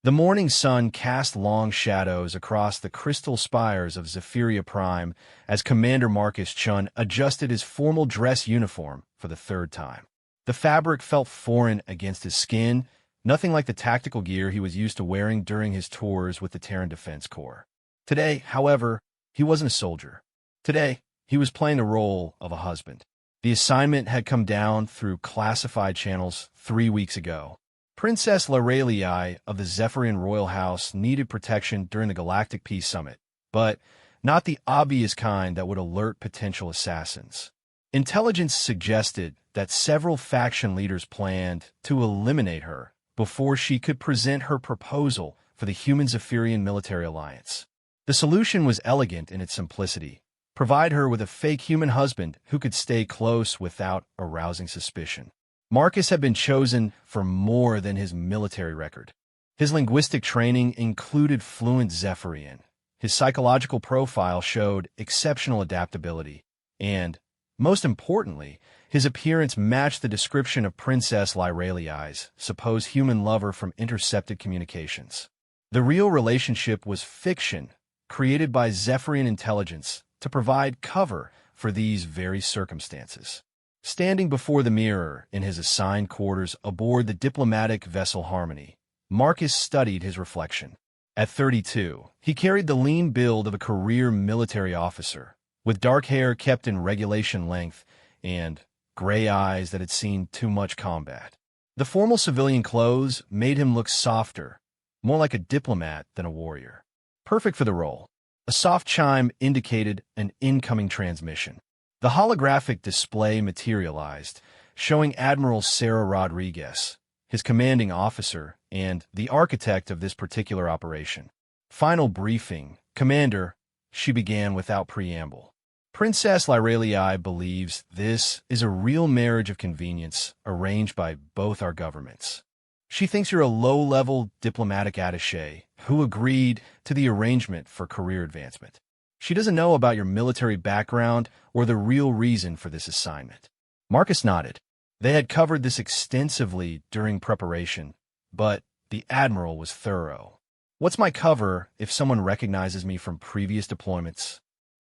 The morning sun cast long shadows across the crystal spires of Zephyria Prime as Commander Marcus Chun adjusted his formal dress uniform for the third time. The fabric felt foreign against his skin, nothing like the tactical gear he was used to wearing during his tours with the Terran Defense Corps. Today, however, he wasn't a soldier. Today, he was playing the role of a husband. The assignment had come down through classified channels 3 weeks ago. Princess Lorelei of the Zephyrian Royal House needed protection during the Galactic Peace Summit, but not the obvious kind that would alert potential assassins. Intelligence suggested that several faction leaders planned to eliminate her before she could present her proposal for the Human Zephyrian Military Alliance. The solution was elegant in its simplicity. Provide her with a fake human husband who could stay close without arousing suspicion. Marcus had been chosen for more than his military record. His linguistic training included fluent Zephyrian. His psychological profile showed exceptional adaptability. And, most importantly, his appearance matched the description of Princess Lyralei's supposed human lover from intercepted communications. The real relationship was fiction, created by Zephyrian intelligence to provide cover for these very circumstances. Standing before the mirror in his assigned quarters aboard the diplomatic vessel Harmony, Marcus studied his reflection. At 32, he carried the lean build of a career military officer, with dark hair kept in regulation length and gray eyes that had seen too much combat. The formal civilian clothes made him look softer, more like a diplomat than a warrior. Perfect for the role. A soft chime indicated an incoming transmission. The holographic display materialized, showing Admiral Sarah Rodriguez, his commanding officer and the architect of this particular operation. Final briefing, Commander, she began without preamble. Princess Lyralei believes this is a real marriage of convenience arranged by both our governments. She thinks you're a low-level diplomatic attaché who agreed to the arrangement for career advancement. She doesn't know about your military background or the real reason for this assignment. Marcus nodded. They had covered this extensively during preparation, but the Admiral was thorough. What's my cover if someone recognizes me from previous deployments?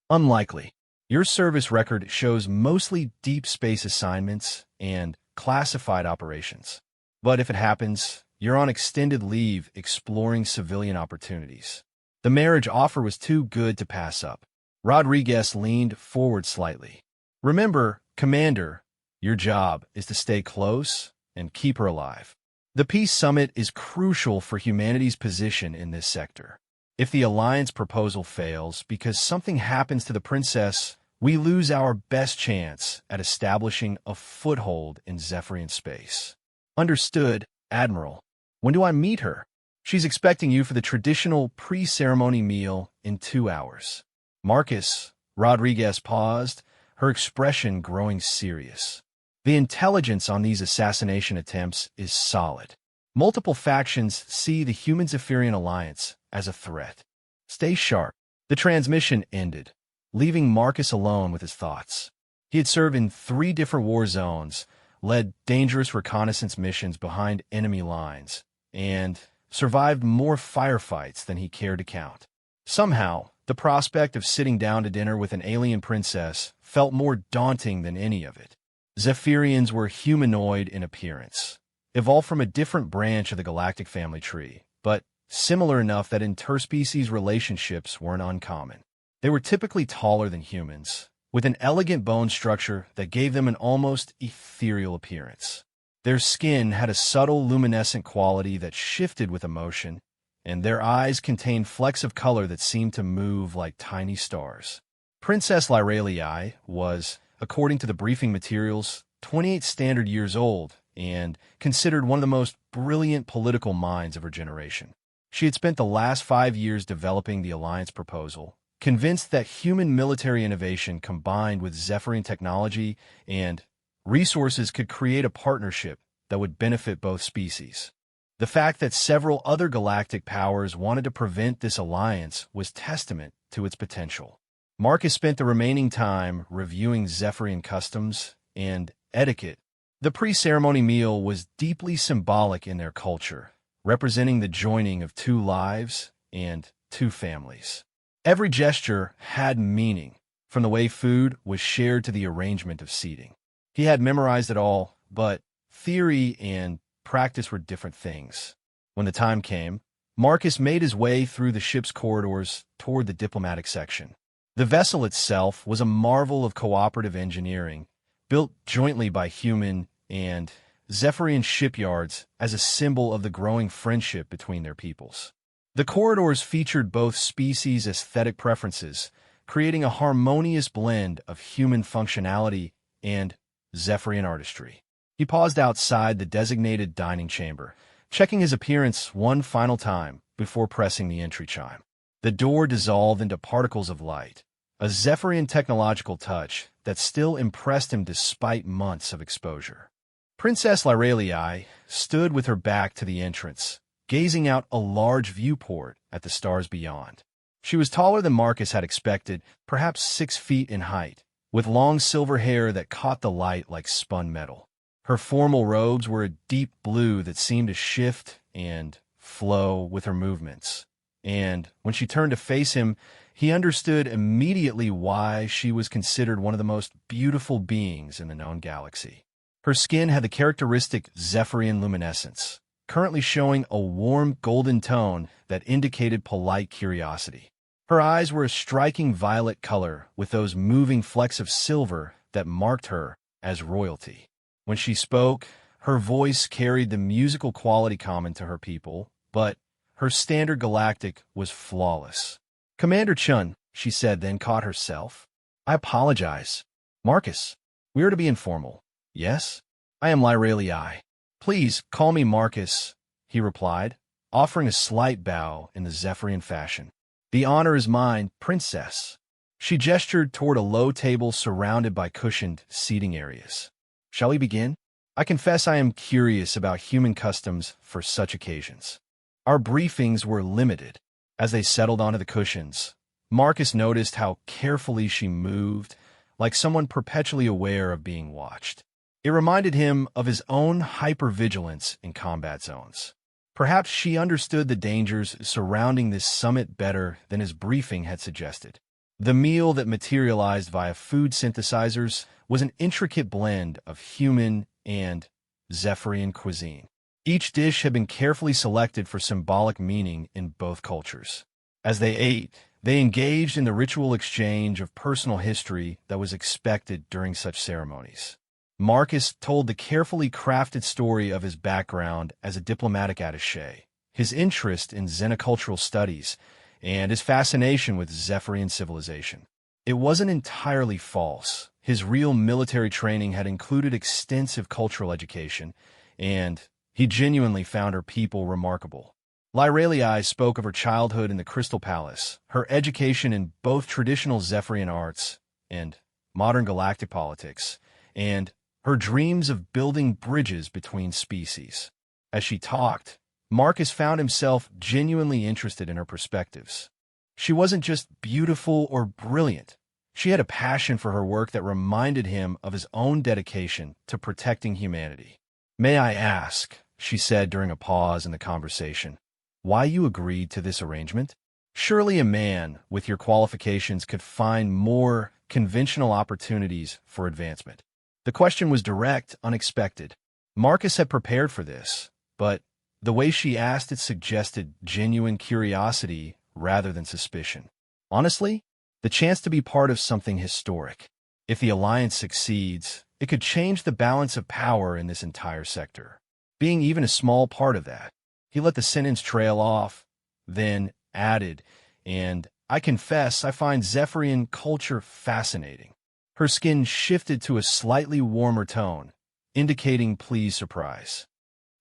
Unlikely. Your service record shows mostly deep space assignments and classified operations. But if it happens, you're on extended leave exploring civilian opportunities. The marriage offer was too good to pass up. Rodriguez leaned forward slightly. Remember, Commander, your job is to stay close and keep her alive. The Peace Summit is crucial for humanity's position in this sector. If the Alliance proposal fails because something happens to the princess, we lose our best chance at establishing a foothold in Zephyrian space. Understood, Admiral. When do I meet her? She's expecting you for the traditional pre-ceremony meal in 2 hours. Marcus, Rodriguez paused, her expression growing serious. The intelligence on these assassination attempts is solid. Multiple factions see the Human Zephyrian Alliance as a threat. Stay sharp. The transmission ended, leaving Marcus alone with his thoughts. He had served in 3 different war zones, led dangerous reconnaissance missions behind enemy lines, and survived more firefights than he cared to count. Somehow, the prospect of sitting down to dinner with an alien princess felt more daunting than any of it. Zephyrians were humanoid in appearance, evolved from a different branch of the galactic family tree, but similar enough that interspecies relationships weren't uncommon. They were typically taller than humans, with an elegant bone structure that gave them an almost ethereal appearance. Their skin had a subtle luminescent quality that shifted with emotion, and their eyes contained flecks of color that seemed to move like tiny stars. Princess Lyralei was, according to the briefing materials, 28 standard years old and considered one of the most brilliant political minds of her generation. She had spent the last 5 years developing the Alliance proposal, convinced that human military innovation combined with Zephyrian technology and resources could create a partnership that would benefit both species. The fact that several other galactic powers wanted to prevent this alliance was testament to its potential. Marcus spent the remaining time reviewing Zephyrian customs and etiquette. The pre-ceremony meal was deeply symbolic in their culture, representing the joining of two lives and two families. Every gesture had meaning, from the way food was shared to the arrangement of seating. He had memorized it all, but theory and practice were different things. When the time came, Marcus made his way through the ship's corridors toward the diplomatic section. The vessel itself was a marvel of cooperative engineering, built jointly by human and Zephyrian shipyards as a symbol of the growing friendship between their peoples. The corridors featured both species' aesthetic preferences, creating a harmonious blend of human functionality and Zephyrian artistry. He paused outside the designated dining chamber, checking his appearance one final time before pressing the entry chime. The door dissolved into particles of light, a Zephyrian technological touch that still impressed him despite months of exposure. Princess Lyralii stood with her back to the entrance, gazing out a large viewport at the stars beyond. She was taller than Marcus had expected, perhaps 6 feet in height, with long silver hair that caught the light like spun metal. Her formal robes were a deep blue that seemed to shift and flow with her movements. And when she turned to face him, he understood immediately why she was considered one of the most beautiful beings in the known galaxy. Her skin had the characteristic Zephyrian luminescence, currently showing a warm golden tone that indicated polite curiosity. Her eyes were a striking violet color with those moving flecks of silver that marked her as royalty. When she spoke, her voice carried the musical quality common to her people, but her standard galactic was flawless. "Commander Chun," she said, then caught herself. "I apologize. Marcus, we are to be informal. Yes? I am Lyralii. Please call me Marcus," he replied, offering a slight bow in the Zephyrian fashion. "The honor is mine, Princess." She gestured toward a low table surrounded by cushioned seating areas. "Shall we begin? I confess I am curious about human customs for such occasions." Our briefings were limited. As they settled onto the cushions, Marcus noticed how carefully she moved, like someone perpetually aware of being watched. It reminded him of his own hypervigilance in combat zones. Perhaps she understood the dangers surrounding this summit better than his briefing had suggested. The meal that materialized via food synthesizers was an intricate blend of human and Zephyrian cuisine. Each dish had been carefully selected for symbolic meaning in both cultures. As they ate, they engaged in the ritual exchange of personal history that was expected during such ceremonies. Marcus told the carefully crafted story of his background as a diplomatic attaché, his interest in xenocultural studies, and his fascination with Zephyrian civilization. It wasn't entirely false. His real military training had included extensive cultural education, and he genuinely found her people remarkable. Lyralii spoke of her childhood in the Crystal Palace, her education in both traditional Zephyrian arts and modern galactic politics, and her dreams of building bridges between species. As she talked, Marcus found himself genuinely interested in her perspectives. She wasn't just beautiful or brilliant. She had a passion for her work that reminded him of his own dedication to protecting humanity. "May I ask," she said during a pause in the conversation, "why you agreed to this arrangement? Surely a man with your qualifications could find more conventional opportunities for advancement." The question was direct, unexpected. Marcus had prepared for this, but the way she asked it suggested genuine curiosity rather than suspicion. Honestly, the chance to be part of something historic. If the alliance succeeds, it could change the balance of power in this entire sector. Being even a small part of that. He let the sentence trail off, then added, "And I confess I find Zephyrian culture fascinating." Her skin shifted to a slightly warmer tone, indicating pleased surprise.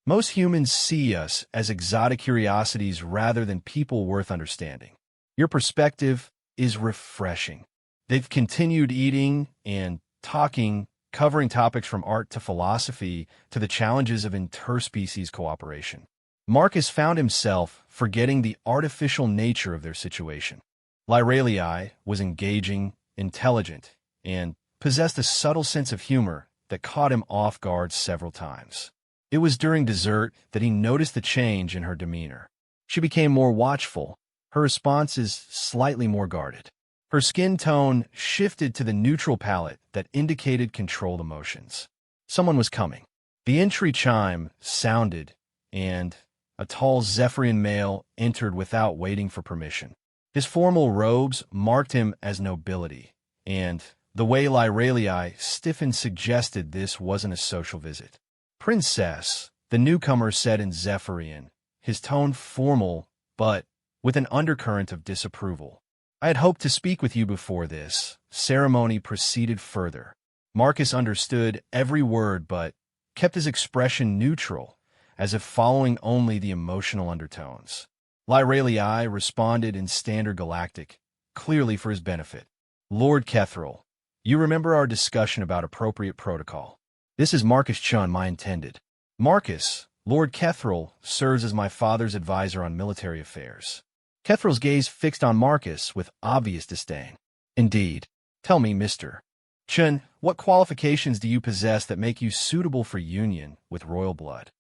"Most humans see us as exotic curiosities rather than people worth understanding. Your perspective is refreshing." They've continued eating and talking, covering topics from art to philosophy to the challenges of interspecies cooperation. Marcus found himself forgetting the artificial nature of their situation. Lyralii was engaging, intelligent, and possessed a subtle sense of humor that caught him off guard several times. It was during dessert that he noticed the change in her demeanor. She became more watchful, her responses slightly more guarded. Her skin tone shifted to the neutral palette that indicated controlled emotions. Someone was coming. The entry chime sounded, and a tall Zephyrian male entered without waiting for permission. His formal robes marked him as nobility, and the way Lyralii stiffened suggested this wasn't a social visit. "Princess," the newcomer said in Zephyrian, his tone formal, but with an undercurrent of disapproval. "I had hoped to speak with you before this." Ceremony proceeded further. Marcus understood every word but kept his expression neutral, as if following only the emotional undertones. Lyralii responded in standard Galactic, clearly for his benefit. "Lord Kethril, you remember our discussion about appropriate protocol. This is Marcus Chun, my intended." "Marcus, Lord Kethril serves as my father's advisor on military affairs." Kethril's gaze fixed on Marcus with obvious disdain. "Indeed. Tell me, Mr. Chun, what qualifications do you possess that make you suitable for union with royal blood?"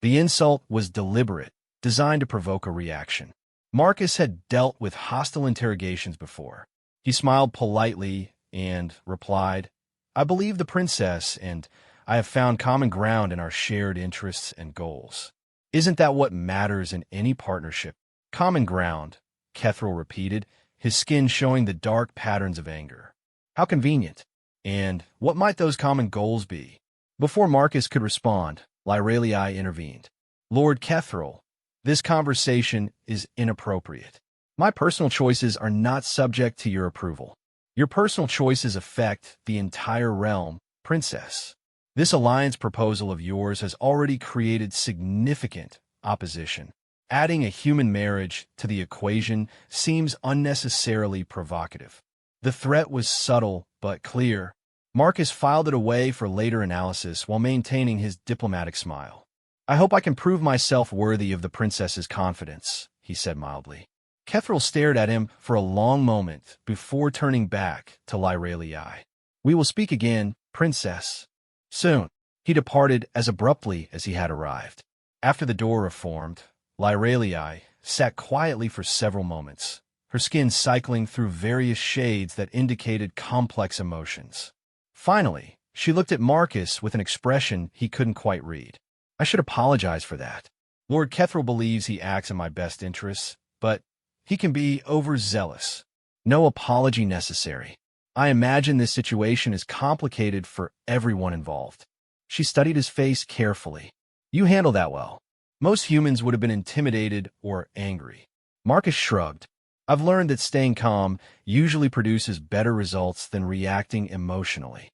The insult was deliberate, designed to provoke a reaction. Marcus had dealt with hostile interrogations before. He smiled politely and replied, "I believe the princess and I have found common ground in our shared interests and goals. Isn't that what matters in any partnership?" "Common ground," Kethril repeated, his skin showing the dark patterns of anger. "How convenient. And what might those common goals be?" Before Marcus could respond, Lyralii intervened. "Lord Kethril, this conversation is inappropriate. My personal choices are not subject to your approval. Your personal choices affect the entire realm, Princess. This alliance proposal of yours has already created significant opposition. Adding a human marriage to the equation seems unnecessarily provocative." The threat was subtle but clear. Marcus filed it away for later analysis while maintaining his diplomatic smile. "I hope I can prove myself worthy of the princess's confidence," he said mildly. Kethril stared at him for a long moment before turning back to Lyralii. "We will speak again, Princess. Soon." He departed as abruptly as he had arrived. After the door reformed, Lyralii sat quietly for several moments, her skin cycling through various shades that indicated complex emotions. Finally, she looked at Marcus with an expression he couldn't quite read. "I should apologize for that. Lord Kethril believes he acts in my best interests, but he can be overzealous. No apology necessary. I imagine this situation is complicated for everyone involved." She studied his face carefully. "You handle that well. Most humans would have been intimidated or angry." Marcus shrugged. "I've learned that staying calm usually produces better results than reacting emotionally."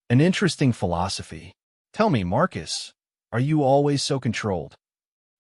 "An interesting philosophy. Tell me, Marcus, are you always so controlled?"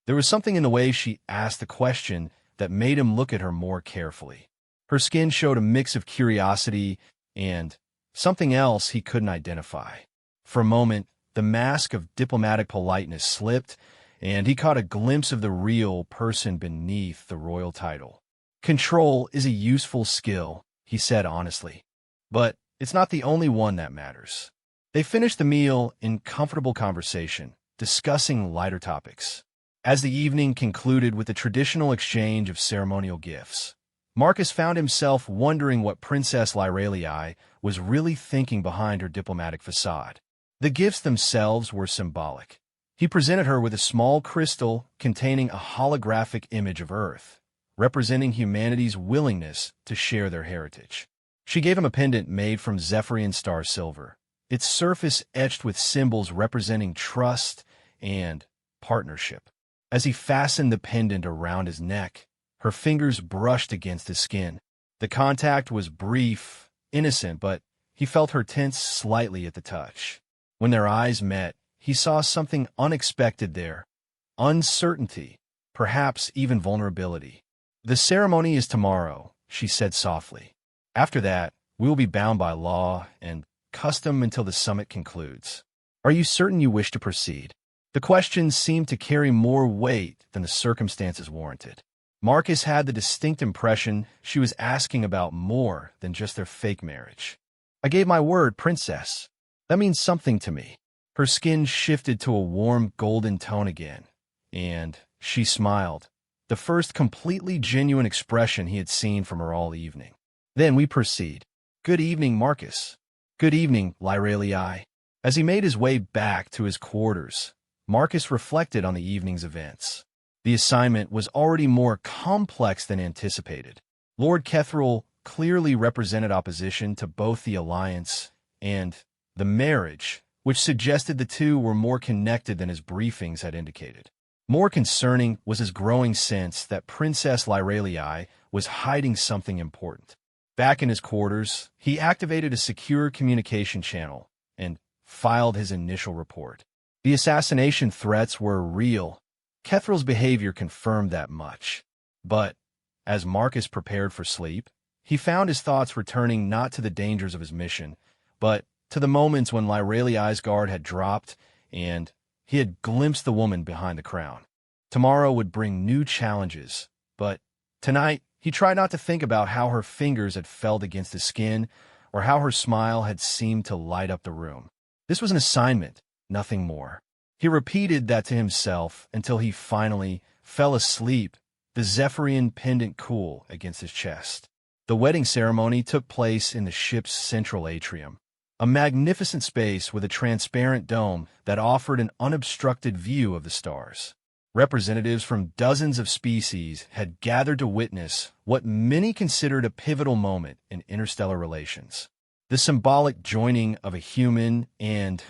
There was something in the way she asked the question that made him look at her more carefully. Her skin showed a mix of curiosity and something else he couldn't identify. For a moment, the mask of diplomatic politeness slipped, and he caught a glimpse of the real person beneath the royal title. "Control is a useful skill," he said honestly, "but it's not the only one that matters." They finished the meal in comfortable conversation, discussing lighter topics. As the evening concluded with the traditional exchange of ceremonial gifts, Marcus found himself wondering what Princess Lyralii was really thinking behind her diplomatic facade. The gifts themselves were symbolic. He presented her with a small crystal containing a holographic image of Earth, representing humanity's willingness to share their heritage. She gave him a pendant made from Zephyrian star silver, its surface etched with symbols representing trust and partnership. As he fastened the pendant around his neck, her fingers brushed against his skin. The contact was brief, innocent, but he felt her tense slightly at the touch. When their eyes met, he saw something unexpected there. Uncertainty, perhaps even vulnerability. "The ceremony is tomorrow," she said softly. "After that, we will be bound by law and custom until the summit concludes. Are you certain you wish to proceed?" The question seemed to carry more weight than the circumstances warranted. Marcus had the distinct impression she was asking about more than just their fake marriage. "I gave my word, Princess. That means something to me." Her skin shifted to a warm golden tone again, and she smiled, the first completely genuine expression he had seen from her all evening. Then we proceed. Good evening, Marcus. Good evening, Lyralii. As he made his way back to his quarters, Marcus reflected on the evening's events. The assignment was already more complex than anticipated. Lord Kethril clearly represented opposition to both the alliance and the marriage, which suggested the two were more connected than his briefings had indicated. More concerning was his growing sense that Princess Lyralii was hiding something important. Back in his quarters, he activated a secure communication channel and filed his initial report. The assassination threats were real. Kethril's behavior confirmed that much. But, as Marcus prepared for sleep, he found his thoughts returning not to the dangers of his mission, but to the moments when Lyralii's guard had dropped and he had glimpsed the woman behind the crown. Tomorrow would bring new challenges, but tonight he tried not to think about how her fingers had felt against his skin or how her smile had seemed to light up the room. This was an assignment, nothing more. He repeated that to himself until he finally fell asleep, the Zephyrian pendant cool against his chest. The wedding ceremony took place in the ship's central atrium, a magnificent space with a transparent dome that offered an unobstructed view of the stars. Representatives from dozens of species had gathered to witness what many considered a pivotal moment in interstellar relations. The symbolic joining of a human and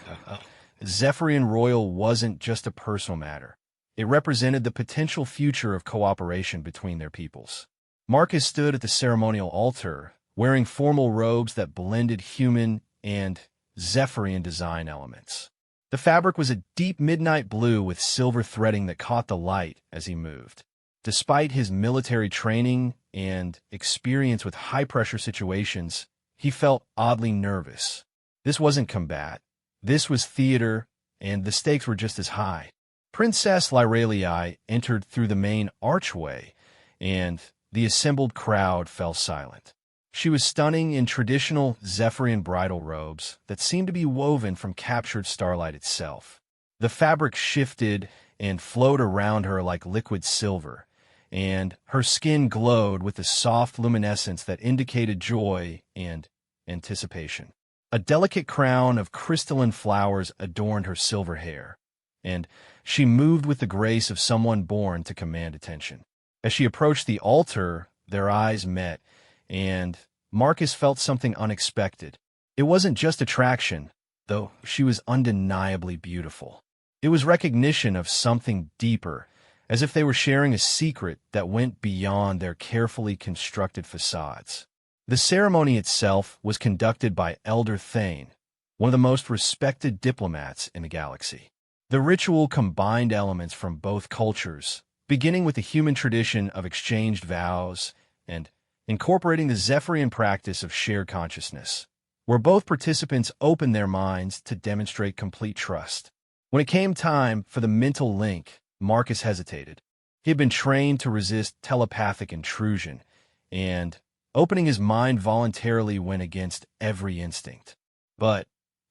Zephyrian royal wasn't just a personal matter. It represented the potential future of cooperation between their peoples. Marcus stood at the ceremonial altar, wearing formal robes that blended human and Zephyrian design elements. The fabric was a deep midnight blue with silver threading that caught the light as he moved. Despite his military training and experience with high-pressure situations, he felt oddly nervous. This wasn't combat. This was theater, and the stakes were just as high. Princess Lyralii entered through the main archway, and the assembled crowd fell silent. She was stunning in traditional Zephyrian bridal robes that seemed to be woven from captured starlight itself. The fabric shifted and flowed around her like liquid silver, and her skin glowed with a soft luminescence that indicated joy and anticipation. A delicate crown of crystalline flowers adorned her silver hair, and she moved with the grace of someone born to command attention. As she approached the altar, their eyes met, and Marcus felt something unexpected. It wasn't just attraction, though she was undeniably beautiful. It was recognition of something deeper, as if they were sharing a secret that went beyond their carefully constructed facades. The ceremony itself was conducted by Elder Thane, one of the most respected diplomats in the galaxy. The ritual combined elements from both cultures, beginning with the human tradition of exchanged vows and incorporating the Zephyrian practice of shared consciousness, where both participants opened their minds to demonstrate complete trust. When it came time for the mental link, Marcus hesitated. He had been trained to resist telepathic intrusion, and opening his mind voluntarily went against every instinct. But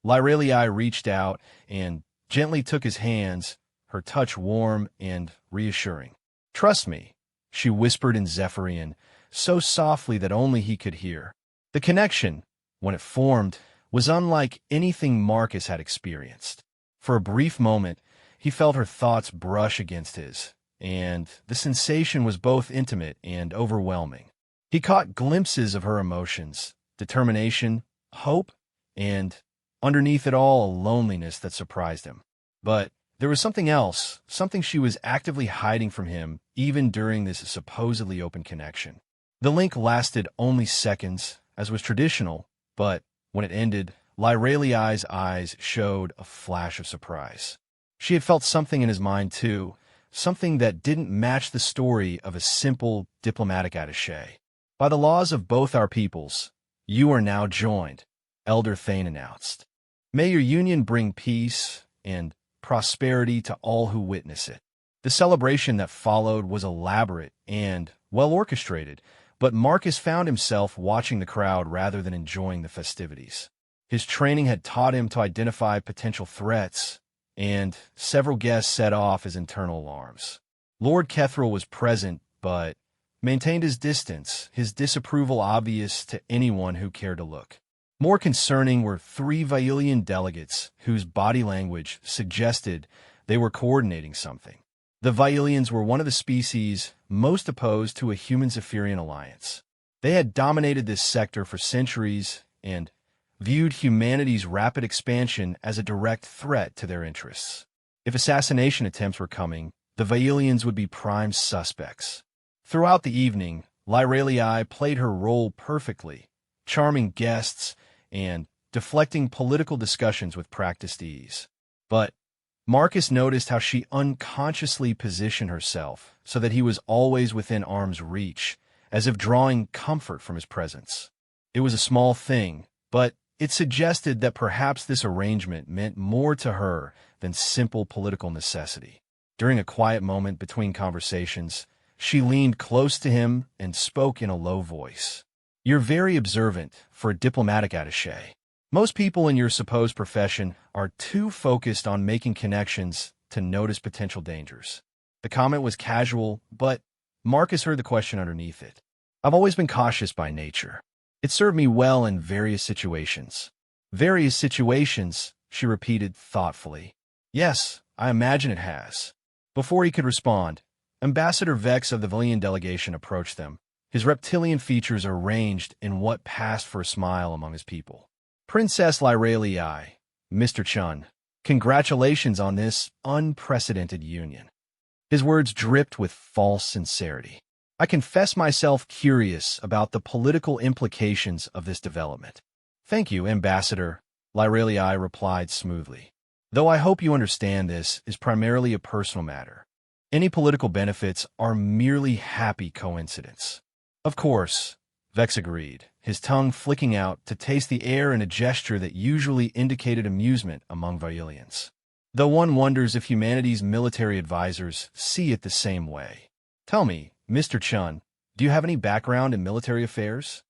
Lyralii reached out and gently took his hands, her touch warm and reassuring. "Trust me," she whispered in Zephyrian, so softly that only he could hear. The connection, when it formed, was unlike anything Marcus had experienced. For a brief moment, he felt her thoughts brush against his, and the sensation was both intimate and overwhelming. He caught glimpses of her emotions, determination, hope, and, underneath it all, a loneliness that surprised him. But there was something else, something she was actively hiding from him, even during this supposedly open connection. The link lasted only seconds, as was traditional, but when it ended, Lyralii's eyes showed a flash of surprise. She had felt something in his mind, too, something that didn't match the story of a simple diplomatic attaché. "By the laws of both our peoples, you are now joined," Elder Thane announced. "May your union bring peace and prosperity to all who witness it." The celebration that followed was elaborate and well-orchestrated, but Marcus found himself watching the crowd rather than enjoying the festivities. His training had taught him to identify potential threats, and several guests set off his internal alarms. Lord Kethril was present, but maintained his distance, his disapproval obvious to anyone who cared to look. More concerning were three Vailian delegates whose body language suggested they were coordinating something. The Vailians were one of the species most opposed to a human-Zephyrian alliance. They had dominated this sector for centuries and viewed humanity's rapid expansion as a direct threat to their interests. If assassination attempts were coming, the Vailians would be prime suspects. Throughout the evening, Lyralii played her role perfectly, charming guests and deflecting political discussions with practiced ease. But Marcus noticed how she unconsciously positioned herself so that he was always within arm's reach, as if drawing comfort from his presence. It was a small thing, but it suggested that perhaps this arrangement meant more to her than simple political necessity. During a quiet moment between conversations, she leaned close to him and spoke in a low voice. "You're very observant for a diplomatic attaché. Most people in your supposed profession are too focused on making connections to notice potential dangers." The comment was casual, but Marcus heard the question underneath it. "I've always been cautious by nature. It served me well in various situations." "Various situations," she repeated thoughtfully. "Yes, I imagine it has." Before he could respond, Ambassador Vex of the Vailian delegation approached them, his reptilian features arranged in what passed for a smile among his people. "Princess Lyralii, Mr. Chun, congratulations on this unprecedented union." His words dripped with false sincerity. "I confess myself curious about the political implications of this development." "Thank you, Ambassador," Lyralii replied smoothly. "Though I hope you understand this is primarily a personal matter. Any political benefits are merely happy coincidence." "Of course," Vex agreed, his tongue flicking out to taste the air in a gesture that usually indicated amusement among Vailians. Though one wonders if humanity's military advisors see it the same way. "Tell me, Mr. Chun, do you have any background in military affairs?"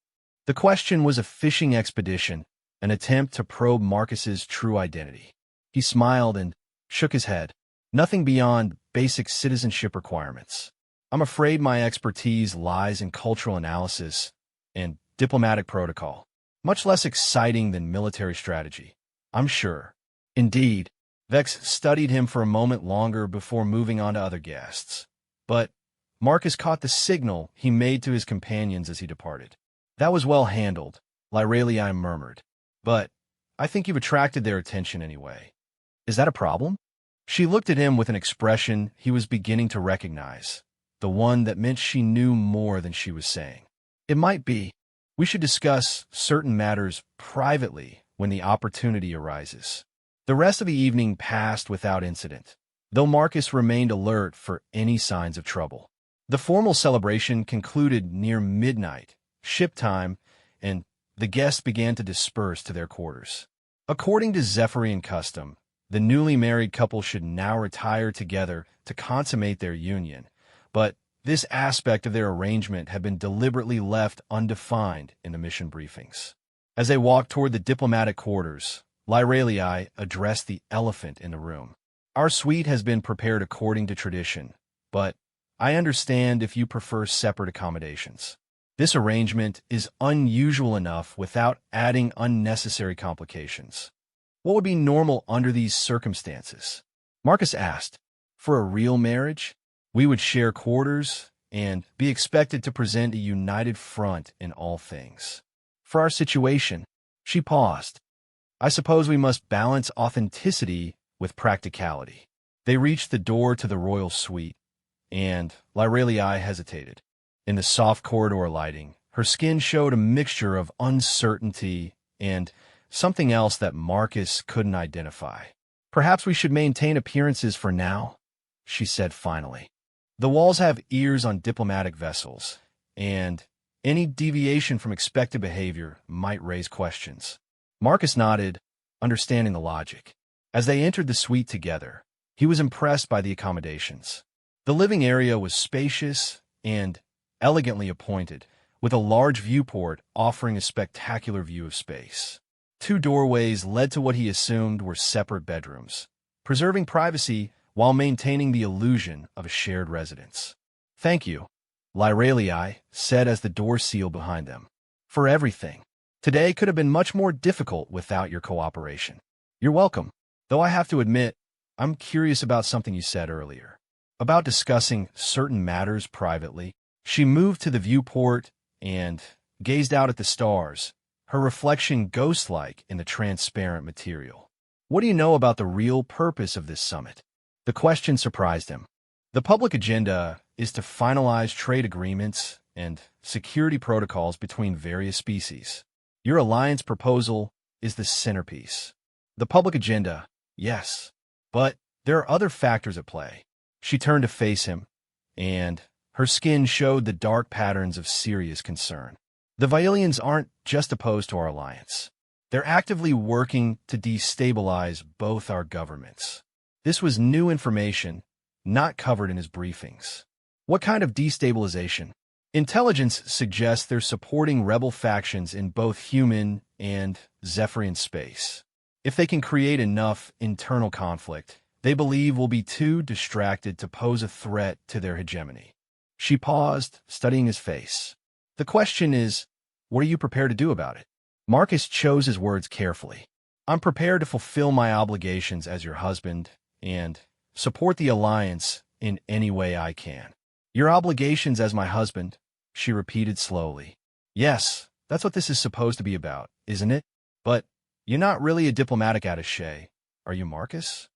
The question was a fishing expedition, an attempt to probe Marcus's true identity. He smiled and shook his head. "Nothing beyond basic citizenship requirements. I'm afraid my expertise lies in cultural analysis and diplomatic protocol. Much less exciting than military strategy, I'm sure." "Indeed." Vex studied him for a moment longer before moving on to other guests. But Marcus caught the signal he made to his companions as he departed. "That was well handled," Lyralii murmured. "But I think you've attracted their attention anyway. Is that a problem?" She looked at him with an expression he was beginning to recognize, the one that meant she knew more than she was saying. "It might be. We should discuss certain matters privately when the opportunity arises." The rest of the evening passed without incident, though Marcus remained alert for any signs of trouble. The formal celebration concluded near midnight, ship time, and the guests began to disperse to their quarters. According to Zephyrian custom, the newly married couple should now retire together to consummate their union, but this aspect of their arrangement had been deliberately left undefined in the mission briefings. As they walked toward the diplomatic quarters, Lyralii addressed the elephant in the room. "Our suite has been prepared according to tradition, but I understand if you prefer separate accommodations. This arrangement is unusual enough without adding unnecessary complications." "What would be normal under these circumstances?" Marcus asked. "For a real marriage, we would share quarters and be expected to present a united front in all things. For our situation," she paused, "I suppose we must balance authenticity with practicality." They reached the door to the royal suite, and Lyralii hesitated. In the soft corridor lighting, her skin showed a mixture of uncertainty and something else that Marcus couldn't identify. "Perhaps we should maintain appearances for now," she said finally. "The walls have ears on diplomatic vessels, and any deviation from expected behavior might raise questions." Marcus nodded, understanding the logic. As they entered the suite together, he was impressed by the accommodations. The living area was spacious and elegantly appointed, with a large viewport offering a spectacular view of space. Two doorways led to what he assumed were separate bedrooms, preserving privacy while maintaining the illusion of a shared residence. "Thank you," Lyralii said as the door sealed behind them. "For everything. Today could have been much more difficult without your cooperation." "You're welcome. Though I have to admit, I'm curious about something you said earlier. About discussing certain matters privately." She moved to the viewport and gazed out at the stars, her reflection ghost-like in the transparent material. "What do you know about the real purpose of this summit?" The question surprised him. "The public agenda is to finalize trade agreements and security protocols between various species. Your alliance proposal is the centerpiece." "The public agenda, yes. But there are other factors at play." She turned to face him, and her skin showed the dark patterns of serious concern. "The Violians aren't just opposed to our alliance. They're actively working to destabilize both our governments." This was new information, not covered in his briefings. "What kind of destabilization?" "Intelligence suggests they're supporting rebel factions in both human and Zephyrian space. If they can create enough internal conflict, they believe we'll be too distracted to pose a threat to their hegemony." She paused, studying his face. "The question is, what are you prepared to do about it?" Marcus chose his words carefully. "I'm prepared to fulfill my obligations as your husband and support the alliance in any way I can." "Your obligations as my husband," she repeated slowly. "Yes, that's what this is supposed to be about, isn't it? But you're not really a diplomatic attaché, are you, Marcus?"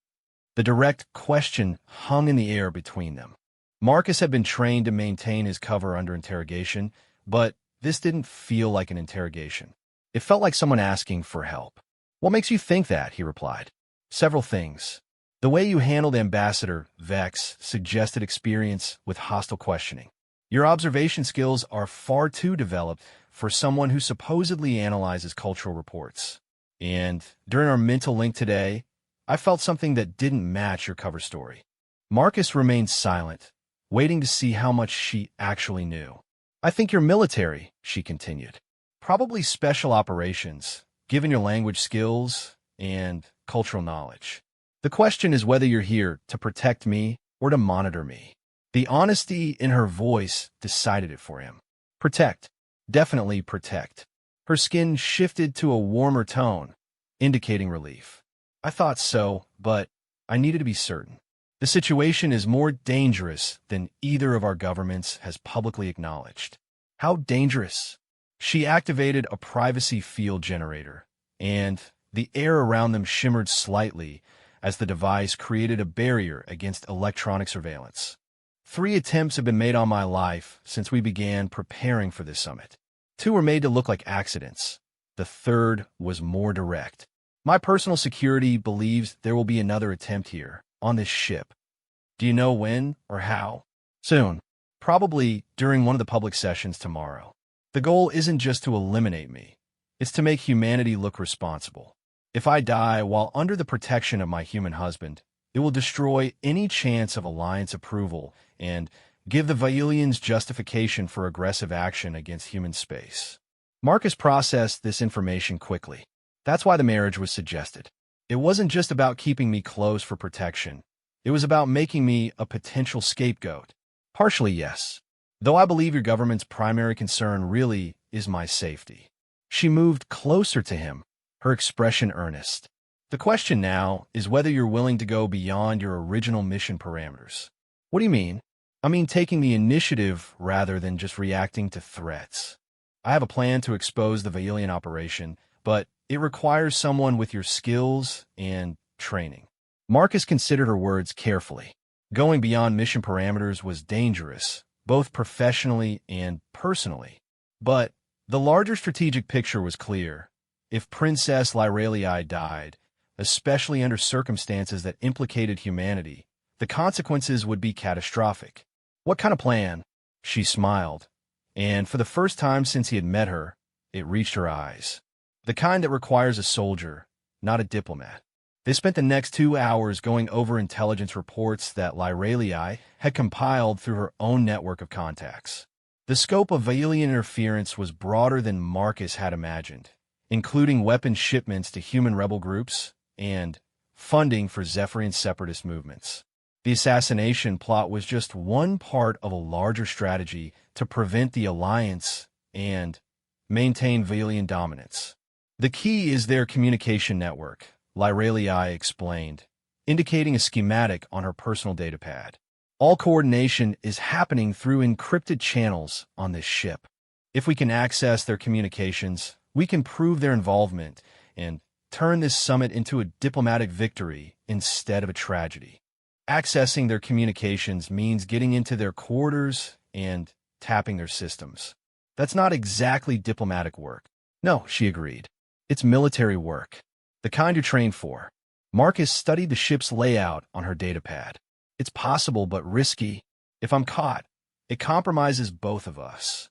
The direct question hung in the air between them. Marcus had been trained to maintain his cover under interrogation, but this didn't feel like an interrogation. It felt like someone asking for help. "What makes you think that?" he replied. "Several things. The way you handled Ambassador Vex suggested experience with hostile questioning. Your observation skills are far too developed for someone who supposedly analyzes cultural reports. And during our mental link today, I felt something that didn't match your cover story." Marcus remained silent, waiting to see how much she actually knew. "I think you're military," she continued. "Probably special operations, given your language skills and cultural knowledge. The question is whether you're here to protect me or to monitor me." The honesty in her voice decided it for him. "Protect. Definitely protect." Her skin shifted to a warmer tone, indicating relief. "I thought so, but I needed to be certain. The situation is more dangerous than either of our governments has publicly acknowledged." "How dangerous?" She activated a privacy field generator, and the air around them shimmered slightly as the device created a barrier against electronic surveillance. "3 attempts have been made on my life since we began preparing for this summit. 2 were made to look like accidents. The third was more direct. My personal security believes there will be another attempt here, on this ship. Do you know when or how?" "Soon. Probably during one of the public sessions tomorrow. The goal isn't just to eliminate me. It's to make humanity look responsible. If I die while under the protection of my human husband, it will destroy any chance of alliance approval and give the Violians justification for aggressive action against human space." Marcus processed this information quickly. "That's why the marriage was suggested. It wasn't just about keeping me close for protection. It was about making me a potential scapegoat." "Partially, yes. Though I believe your government's primary concern really is my safety." She moved closer to him, her expression earnest. "The question now is whether you're willing to go beyond your original mission parameters." "What do you mean?" "I mean taking the initiative rather than just reacting to threats. I have a plan to expose the Violian operation, but it requires someone with your skills and training." Marcus considered her words carefully. Going beyond mission parameters was dangerous, both professionally and personally. But the larger strategic picture was clear. If Princess Lyralii died, especially under circumstances that implicated humanity, the consequences would be catastrophic. "What kind of plan?" She smiled, and for the first time since he had met her, it reached her eyes. "The kind that requires a soldier, not a diplomat." They spent the next 2 hours going over intelligence reports that Lyralii had compiled through her own network of contacts. The scope of Violian interference was broader than Marcus had imagined, including weapons shipments to human rebel groups and funding for Zephyrian separatist movements. The assassination plot was just one part of a larger strategy to prevent the Alliance and maintain Valian dominance. The key is their communication network, Lyralii explained, indicating a schematic on her personal datapad. All coordination is happening through encrypted channels on this ship. If we can access their communications, we can prove their involvement and turn this summit into a diplomatic victory instead of a tragedy. Accessing their communications means getting into their quarters and tapping their systems. That's not exactly diplomatic work. No, she agreed. It's military work. The kind you're trained for. Marcus studied the ship's layout on her datapad. It's possible but risky. If I'm caught, it compromises both of us.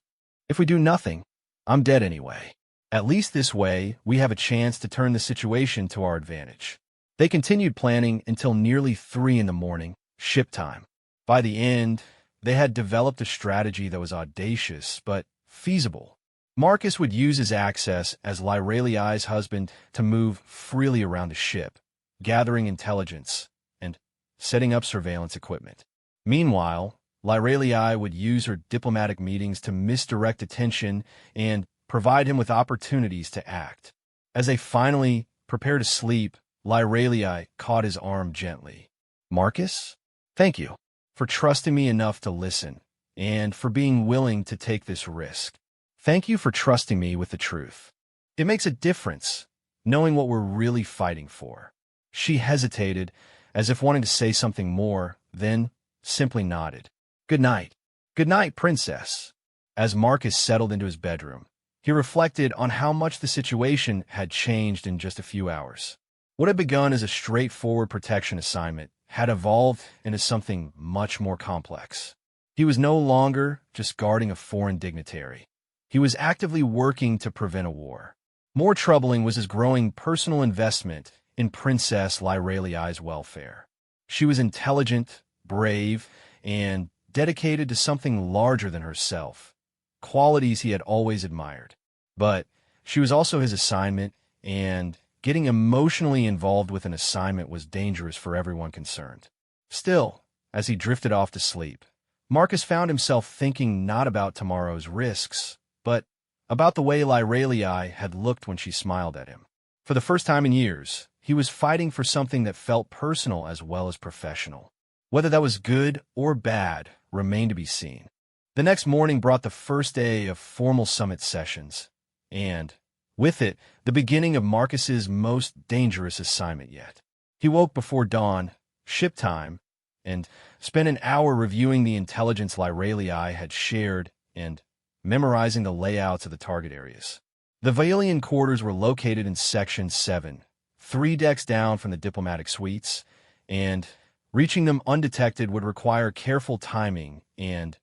If we do nothing, I'm dead anyway. At least this way, we have a chance to turn the situation to our advantage. They continued planning until nearly 3 in the morning, ship time. By the end, they had developed a strategy that was audacious but feasible. Marcus would use his access as Lyralii's husband to move freely around the ship, gathering intelligence and setting up surveillance equipment. Meanwhile, Lyralii would use her diplomatic meetings to misdirect attention and provide him with opportunities to act. As they finally prepared to sleep, Lyralii caught his arm gently. "Marcus, thank you for trusting me enough to listen and for being willing to take this risk. Thank you for trusting me with the truth. It makes a difference, knowing what we're really fighting for." She hesitated, as if wanting to say something more, then simply nodded. "Good night. Good night, Princess." As Marcus settled into his bedroom, he reflected on how much the situation had changed in just a few hours. What had begun as a straightforward protection assignment had evolved into something much more complex. He was no longer just guarding a foreign dignitary. He was actively working to prevent a war. More troubling was his growing personal investment in Princess Lyralii's welfare. She was intelligent, brave, and dedicated to something larger than herself, qualities he had always admired. But she was also his assignment, and getting emotionally involved with an assignment was dangerous for everyone concerned. Still, as he drifted off to sleep, Marcus found himself thinking not about tomorrow's risks, but about the way Lyralii had looked when she smiled at him. For the first time in years, he was fighting for something that felt personal as well as professional. Whether that was good or bad remained to be seen. The next morning brought the first day of formal summit sessions, and with it, the beginning of Marcus's most dangerous assignment yet. He woke before dawn, ship time, and spent an hour reviewing the intelligence Lyralii had shared and memorizing the layouts of the target areas. The Valian quarters were located in Section 7, 3 decks down from the diplomatic suites, and reaching them undetected would require careful timing and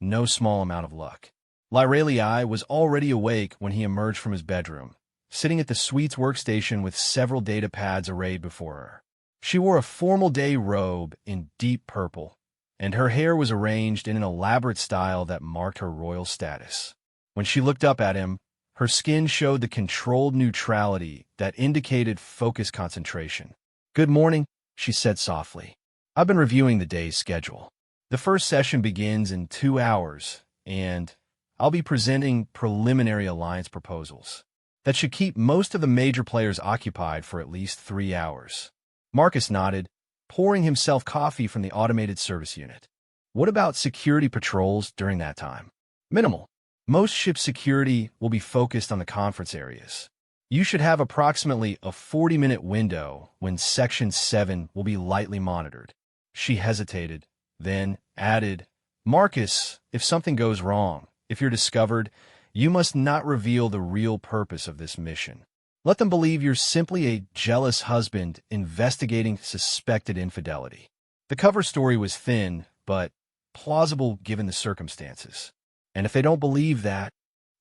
no small amount of luck. Lyralii was already awake when he emerged from his bedroom, sitting at the suite's workstation with several data pads arrayed before her. She wore a formal day robe in deep purple, and her hair was arranged in an elaborate style that marked her royal status. When she looked up at him, her skin showed the controlled neutrality that indicated focused concentration. "Good morning," she said softly. "I've been reviewing the day's schedule. The first session begins in 2 hours, and I'll be presenting preliminary alliance proposals. That should keep most of the major players occupied for at least 3 hours." Marcus nodded, pouring himself coffee from the automated service unit. "What about security patrols during that time?" "Minimal. Most ship security will be focused on the conference areas. You should have approximately a 40-minute window when Section 7 will be lightly monitored." She hesitated, then added, "Marcus, if something goes wrong, if you're discovered, you must not reveal the real purpose of this mission. Let them believe you're simply a jealous husband investigating suspected infidelity." The cover story was thin, but plausible given the circumstances. And if they don't believe that,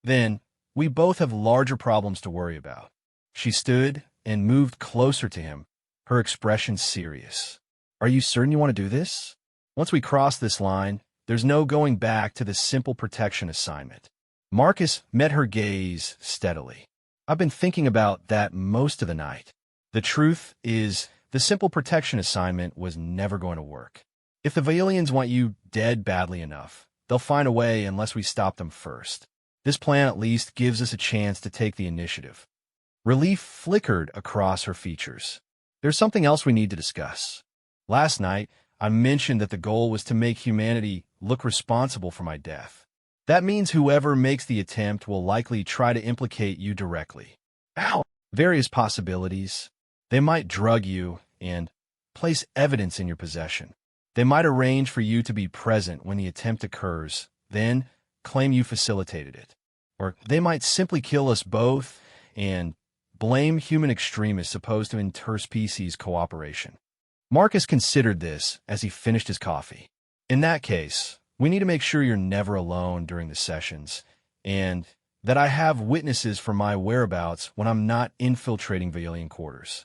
then we both have larger problems to worry about. She stood and moved closer to him, her expression serious. "Are you certain you want to do this? Once we cross this line, there's no going back to the simple protection assignment." Marcus met her gaze steadily. I've been thinking about that most of the night. The truth is, the simple protection assignment was never going to work. If the Vailians want you dead badly enough, they'll find a way unless we stop them first. This plan at least gives us a chance to take the initiative. Relief flickered across her features. There's something else we need to discuss. Last night, I mentioned that the goal was to make humanity look responsible for my death. That means whoever makes the attempt will likely try to implicate you directly. Ow! Various possibilities. They might drug you and place evidence in your possession. They might arrange for you to be present when the attempt occurs, then claim you facilitated it. Or they might simply kill us both and blame human extremists opposed to interspecies cooperation. Marcus considered this as he finished his coffee. In that case, we need to make sure you're never alone during the sessions, and that I have witnesses for my whereabouts when I'm not infiltrating Vailian quarters.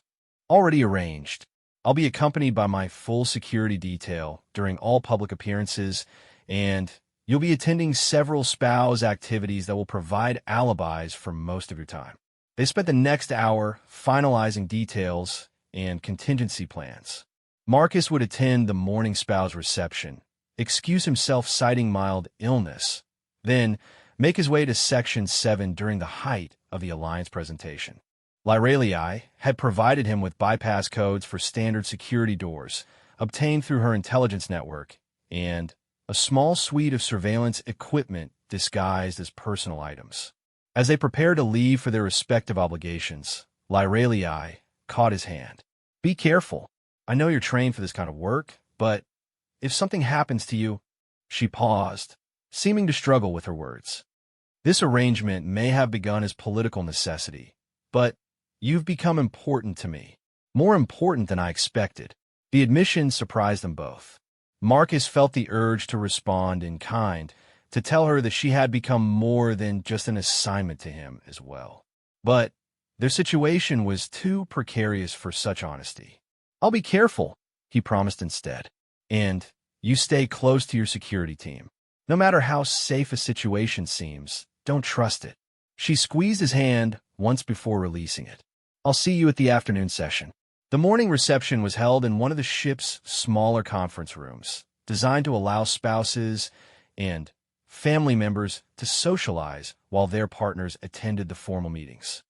Already arranged. I'll be accompanied by my full security detail during all public appearances, and you'll be attending several spouse activities that will provide alibis for most of your time. They spent the next hour finalizing details and contingency plans. Marcus would attend the morning spouse reception, excuse himself citing mild illness, then make his way to Section 7 during the height of the Alliance presentation. Lyralii had provided him with bypass codes for standard security doors, obtained through her intelligence network, and a small suite of surveillance equipment disguised as personal items. As they prepared to leave for their respective obligations, Lyralii caught his hand. "Be careful. I know you're trained for this kind of work, but if something happens to you—" She paused, seeming to struggle with her words. "This arrangement may have begun as political necessity, but you've become important to me. More important than I expected." The admission surprised them both. Marcus felt the urge to respond in kind, to tell her that she had become more than just an assignment to him as well. But their situation was too precarious for such honesty. "I'll be careful," he promised instead. "And you stay close to your security team. No matter how safe a situation seems, don't trust it." She squeezed his hand once before releasing it. "I'll see you at the afternoon session." The morning reception was held in one of the ship's smaller conference rooms, designed to allow spouses and family members to socialize while their partners attended the formal meetings.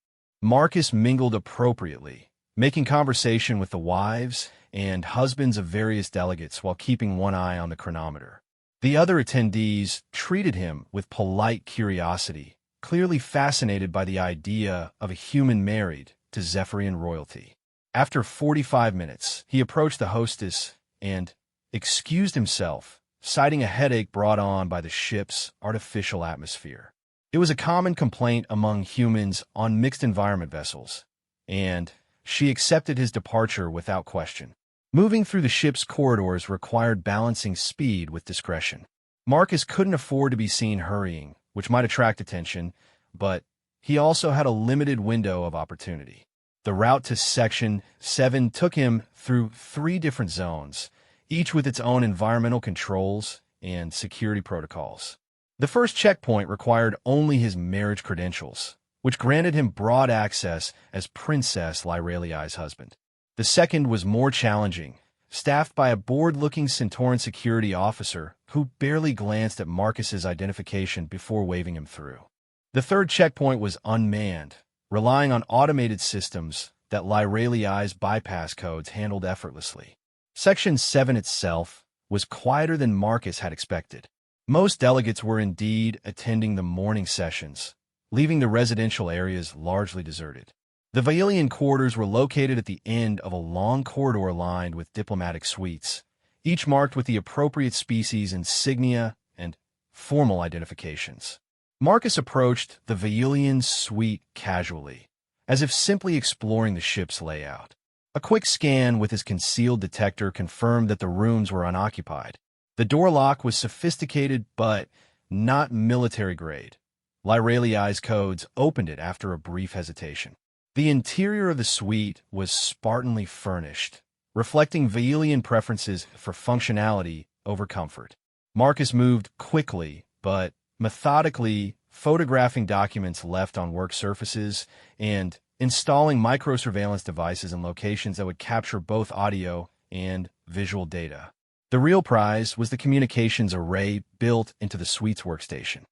Marcus mingled appropriately, making conversation with the wives and husbands of various delegates while keeping one eye on the chronometer. The other attendees treated him with polite curiosity, clearly fascinated by the idea of a human married to Zephyrian royalty. After 45 minutes, he approached the hostess and excused himself, citing a headache brought on by the ship's artificial atmosphere. It was a common complaint among humans on mixed-environment vessels, and she accepted his departure without question. Moving through the ship's corridors required balancing speed with discretion. Marcus couldn't afford to be seen hurrying, which might attract attention, but he also had a limited window of opportunity. The route to Section 7 took him through 3 different zones, each with its own environmental controls and security protocols. The first checkpoint required only his marriage credentials, which granted him broad access as Princess Lyralii's husband. The second was more challenging, staffed by a bored-looking Centauran security officer who barely glanced at Marcus's identification before waving him through. The third checkpoint was unmanned, relying on automated systems that Lyralii's bypass codes handled effortlessly. Section 7 itself was quieter than Marcus had expected. Most delegates were indeed attending the morning sessions, leaving the residential areas largely deserted. The Vailian quarters were located at the end of a long corridor lined with diplomatic suites, each marked with the appropriate species insignia and formal identifications. Marcus approached the Vailian suite casually, as if simply exploring the ship's layout. A quick scan with his concealed detector confirmed that the rooms were unoccupied. The door lock was sophisticated but not military-grade. Lyralii's codes opened it after a brief hesitation. The interior of the suite was spartanly furnished, reflecting Vailian preferences for functionality over comfort. Marcus moved quickly but methodically photographing documents left on work surfaces, and installing microsurveillance devices in locations that would capture both audio and visual data. The real prize was the communications array built into the suite's workstation.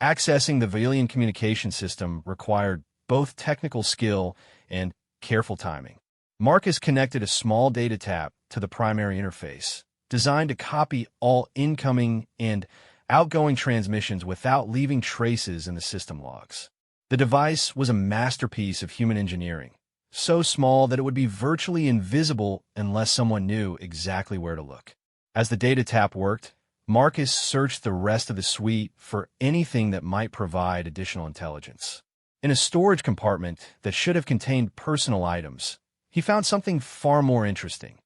Accessing the Vailian communication system required both technical skill and careful timing. Marcus connected a small data tap to the primary interface, designed to copy all incoming and outgoing transmissions without leaving traces in the system logs. The device was a masterpiece of human engineering, so small that it would be virtually invisible unless someone knew exactly where to look. As the data tap worked, Marcus searched the rest of the suite for anything that might provide additional intelligence. In a storage compartment that should have contained personal items, he found something far more interesting: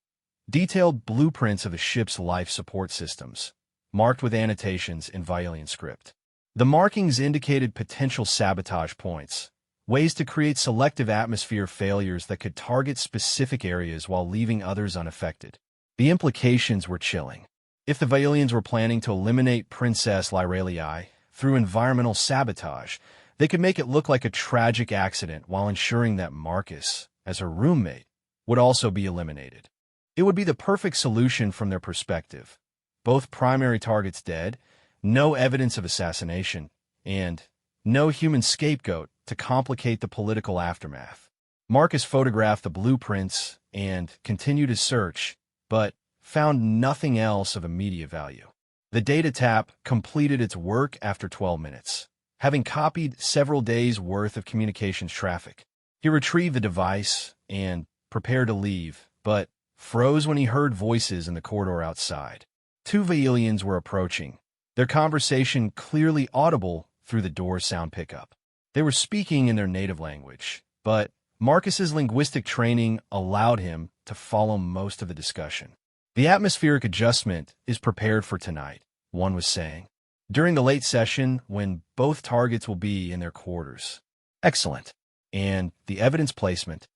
detailed blueprints of the ship's life support systems, marked with annotations in Vailian script. The markings indicated potential sabotage points, ways to create selective atmosphere failures that could target specific areas while leaving others unaffected. The implications were chilling. If the Vailians were planning to eliminate Princess Lyralii through environmental sabotage, they could make it look like a tragic accident while ensuring that Marcus, as her roommate, would also be eliminated. It would be the perfect solution from their perspective. Both primary targets dead, no evidence of assassination, and no human scapegoat to complicate the political aftermath. Marcus photographed the blueprints and continued his search, but found nothing else of immediate value. The data tap completed its work after 12 minutes, having copied several days' worth of communications traffic. He retrieved the device and prepared to leave, but froze when he heard voices in the corridor outside. Two Vailians were approaching, their conversation clearly audible through the door's sound pickup. They were speaking in their native language, but Marcus's linguistic training allowed him to follow most of the discussion. "The atmospheric adjustment is prepared for tonight," one was saying, "during the late session when both targets will be in their quarters." "Excellent. And the evidence placement?"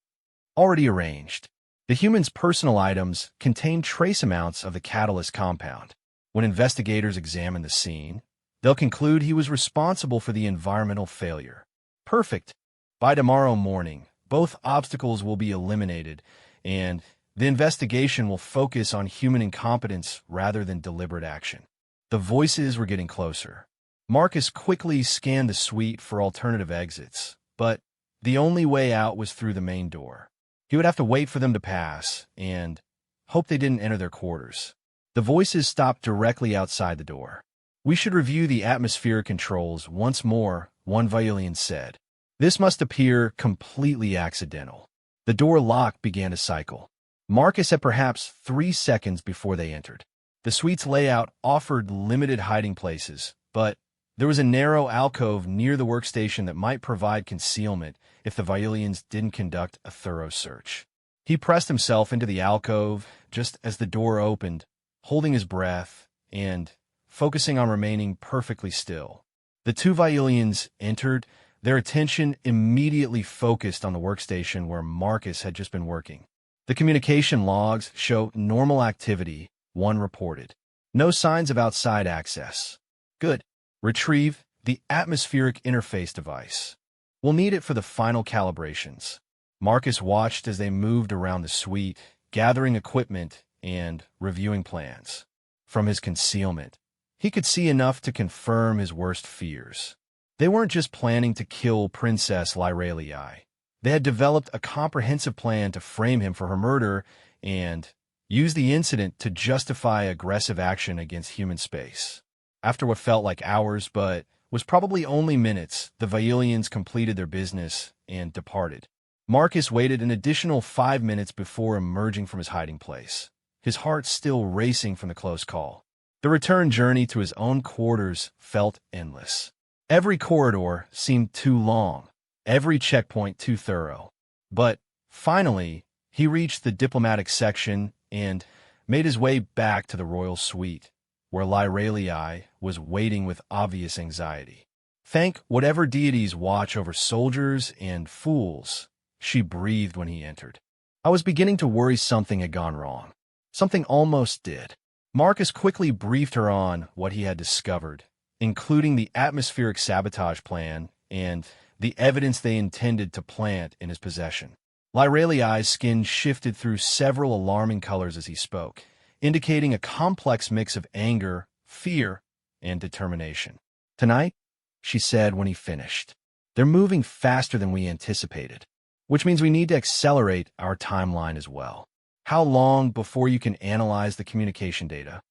"Already arranged." The human's personal items contain trace amounts of the catalyst compound. When investigators examine the scene, they'll conclude he was responsible for the environmental failure. Perfect. By tomorrow morning, both obstacles will be eliminated, and the investigation will focus on human incompetence rather than deliberate action. The voices were getting closer. Marcus quickly scanned the suite for alternative exits, but the only way out was through the main door. He would have to wait for them to pass and hope they didn't enter their quarters. The voices stopped directly outside the door. "We should review the atmospheric controls once more," one Vailian said. This must appear completely accidental. The door lock began to cycle. Marcus had perhaps 3 seconds before they entered. The suite's layout offered limited hiding places, but there was a narrow alcove near the workstation that might provide concealment if the Vailians didn't conduct a thorough search. He pressed himself into the alcove just as the door opened, holding his breath and focusing on remaining perfectly still. The two Vailians entered, their attention immediately focused on the workstation where Marcus had just been working. The communication logs show normal activity, one reported. No signs of outside access. Good. Retrieve the atmospheric interface device. We'll need it for the final calibrations. Marcus watched as they moved around the suite, gathering equipment and reviewing plans. From his concealment, he could see enough to confirm his worst fears. They weren't just planning to kill Princess Lyralii. They had developed a comprehensive plan to frame him for her murder and use the incident to justify aggressive action against human space. After what felt like hours but was probably only minutes, the Vailians completed their business and departed. Marcus waited an additional 5 minutes before emerging from his hiding place, his heart still racing from the close call. The return journey to his own quarters felt endless. Every corridor seemed too long, every checkpoint too thorough. But finally, he reached the diplomatic section and made his way back to the royal suite, where Lyralii was waiting with obvious anxiety. "Thank whatever deities watch over soldiers and fools," she breathed when he entered. "I was beginning to worry something had gone wrong. Something almost did." Marcus quickly briefed her on what he had discovered, including the atmospheric sabotage plan and the evidence they intended to plant in his possession. Lyraliai's skin shifted through several alarming colors as he spoke, indicating a complex mix of anger, fear, and determination. "Tonight," she said when he finished, "they're moving faster than we anticipated, which means we need to accelerate our timeline as well. How long before you can analyze the communication data?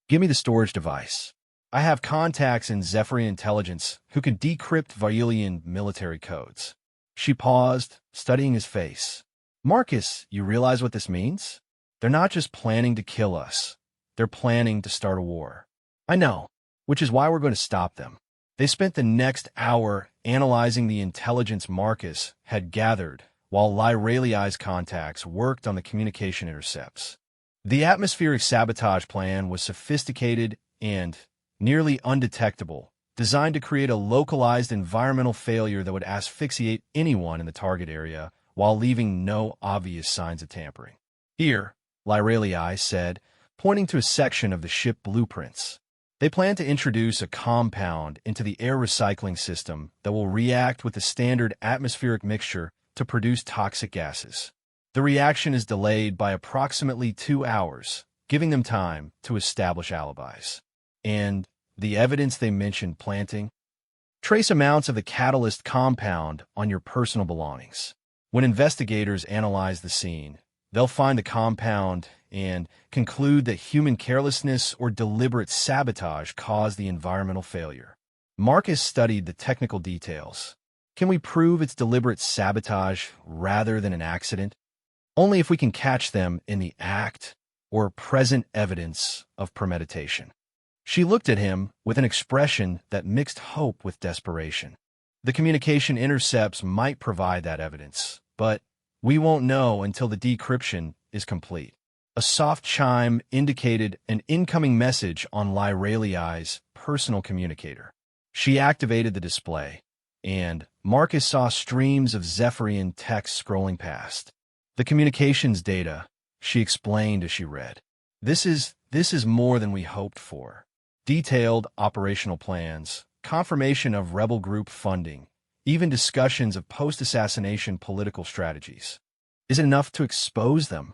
Give me the storage device. I have contacts in Zephyrian intelligence who can decrypt Vailian military codes." She paused, studying his face. "Marcus, you realize what this means? They're not just planning to kill us. They're planning to start a war." "I know, which is why we're going to stop them." They spent the next hour analyzing the intelligence Marcus had gathered, while Lyraliai's contacts worked on the communication intercepts. The atmospheric sabotage plan was sophisticated and nearly undetectable, designed to create a localized environmental failure that would asphyxiate anyone in the target area while leaving no obvious signs of tampering. "Here," Lyraliai said, pointing to a section of the ship blueprints. "They plan to introduce a compound into the air recycling system that will react with the standard atmospheric mixture to produce toxic gases. The reaction is delayed by approximately 2 hours, giving them time to establish alibis. And the evidence they mentioned planting? Trace amounts of the catalyst compound on your personal belongings. When investigators analyze the scene, they'll find the compound and conclude that human carelessness or deliberate sabotage caused the environmental failure." Marcus studied the technical details. "Can we prove it's deliberate sabotage rather than an accident?" "Only if we can catch them in the act or present evidence of premeditation." She looked at him with an expression that mixed hope with desperation. "The communication intercepts might provide that evidence, but we won't know until the decryption is complete." A soft chime indicated an incoming message on Lyraliai's personal communicator. She activated the display, and Marcus saw streams of Zephyrian text scrolling past. "The communications data," she explained as she read. This is more than we hoped for. Detailed operational plans, confirmation of rebel group funding, even discussions of post-assassination political strategies. Is it enough to expose them?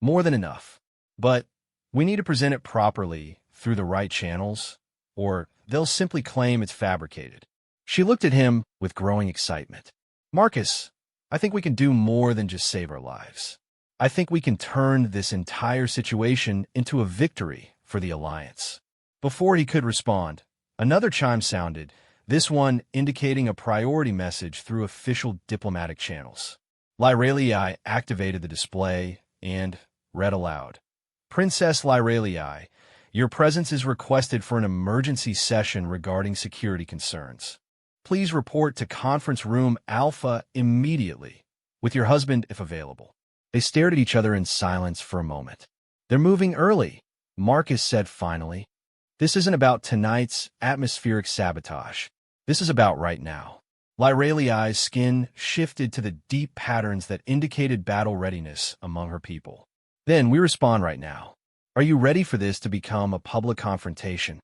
More than enough. But we need to present it properly through the right channels, or they'll simply claim it's fabricated. She looked at him with growing excitement. "Marcus, I think we can do more than just save our lives. I think we can turn this entire situation into a victory for the Alliance." Before he could respond, another chime sounded, this one indicating a priority message through official diplomatic channels. Lyraliai activated the display and read aloud. "Princess Lyraliai, your presence is requested for an emergency session regarding security concerns. Please report to Conference Room Alpha immediately, with your husband if available." They stared at each other in silence for a moment. "They're moving early," Marcus said finally. "This isn't about tonight's atmospheric sabotage. This is about right now." Lyraliai's skin shifted to the deep patterns that indicated battle readiness among her people. "Then we respond right now. Are you ready for this to become a public confrontation?"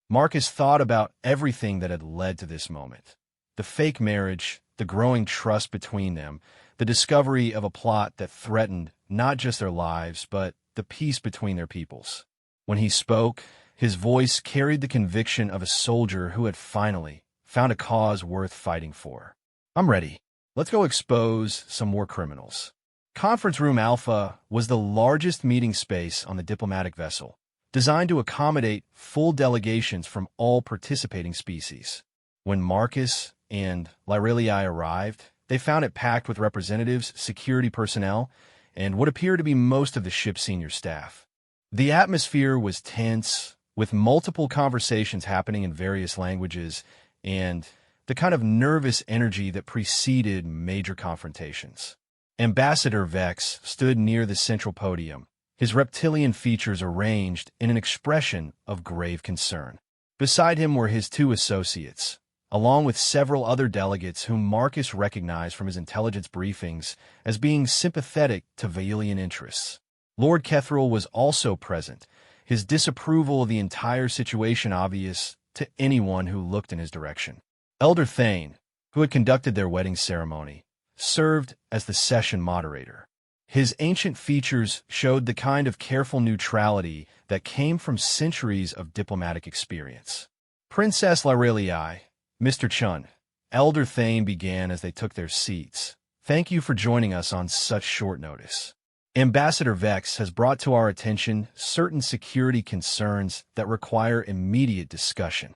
Marcus thought about everything that had led to this moment. The fake marriage, the growing trust between them, the discovery of a plot that threatened not just their lives, but the peace between their peoples. When he spoke, his voice carried the conviction of a soldier who had finally found a cause worth fighting for. "I'm ready. Let's go expose some more criminals." Conference Room Alpha was the largest meeting space on the diplomatic vessel, designed to accommodate full delegations from all participating species. When Marcus and Lyraliai arrived, they found it packed with representatives, security personnel, and what appeared to be most of the ship's senior staff. The atmosphere was tense, with multiple conversations happening in various languages, and the kind of nervous energy that preceded major confrontations. Ambassador Vex stood near the central podium, his reptilian features arranged in an expression of grave concern. Beside him were his 2 associates, along with several other delegates whom Marcus recognized from his intelligence briefings as being sympathetic to Vailian interests. Lord Kethril was also present, his disapproval of the entire situation obvious to anyone who looked in his direction. Elder Thane, who had conducted their wedding ceremony, served as the session moderator. His ancient features showed the kind of careful neutrality that came from centuries of diplomatic experience. Princess Lyrelii, Mr. Chun, Elder Thane began as they took their seats. Thank you for joining us on such short notice. Ambassador Vex has brought to our attention certain security concerns that require immediate discussion.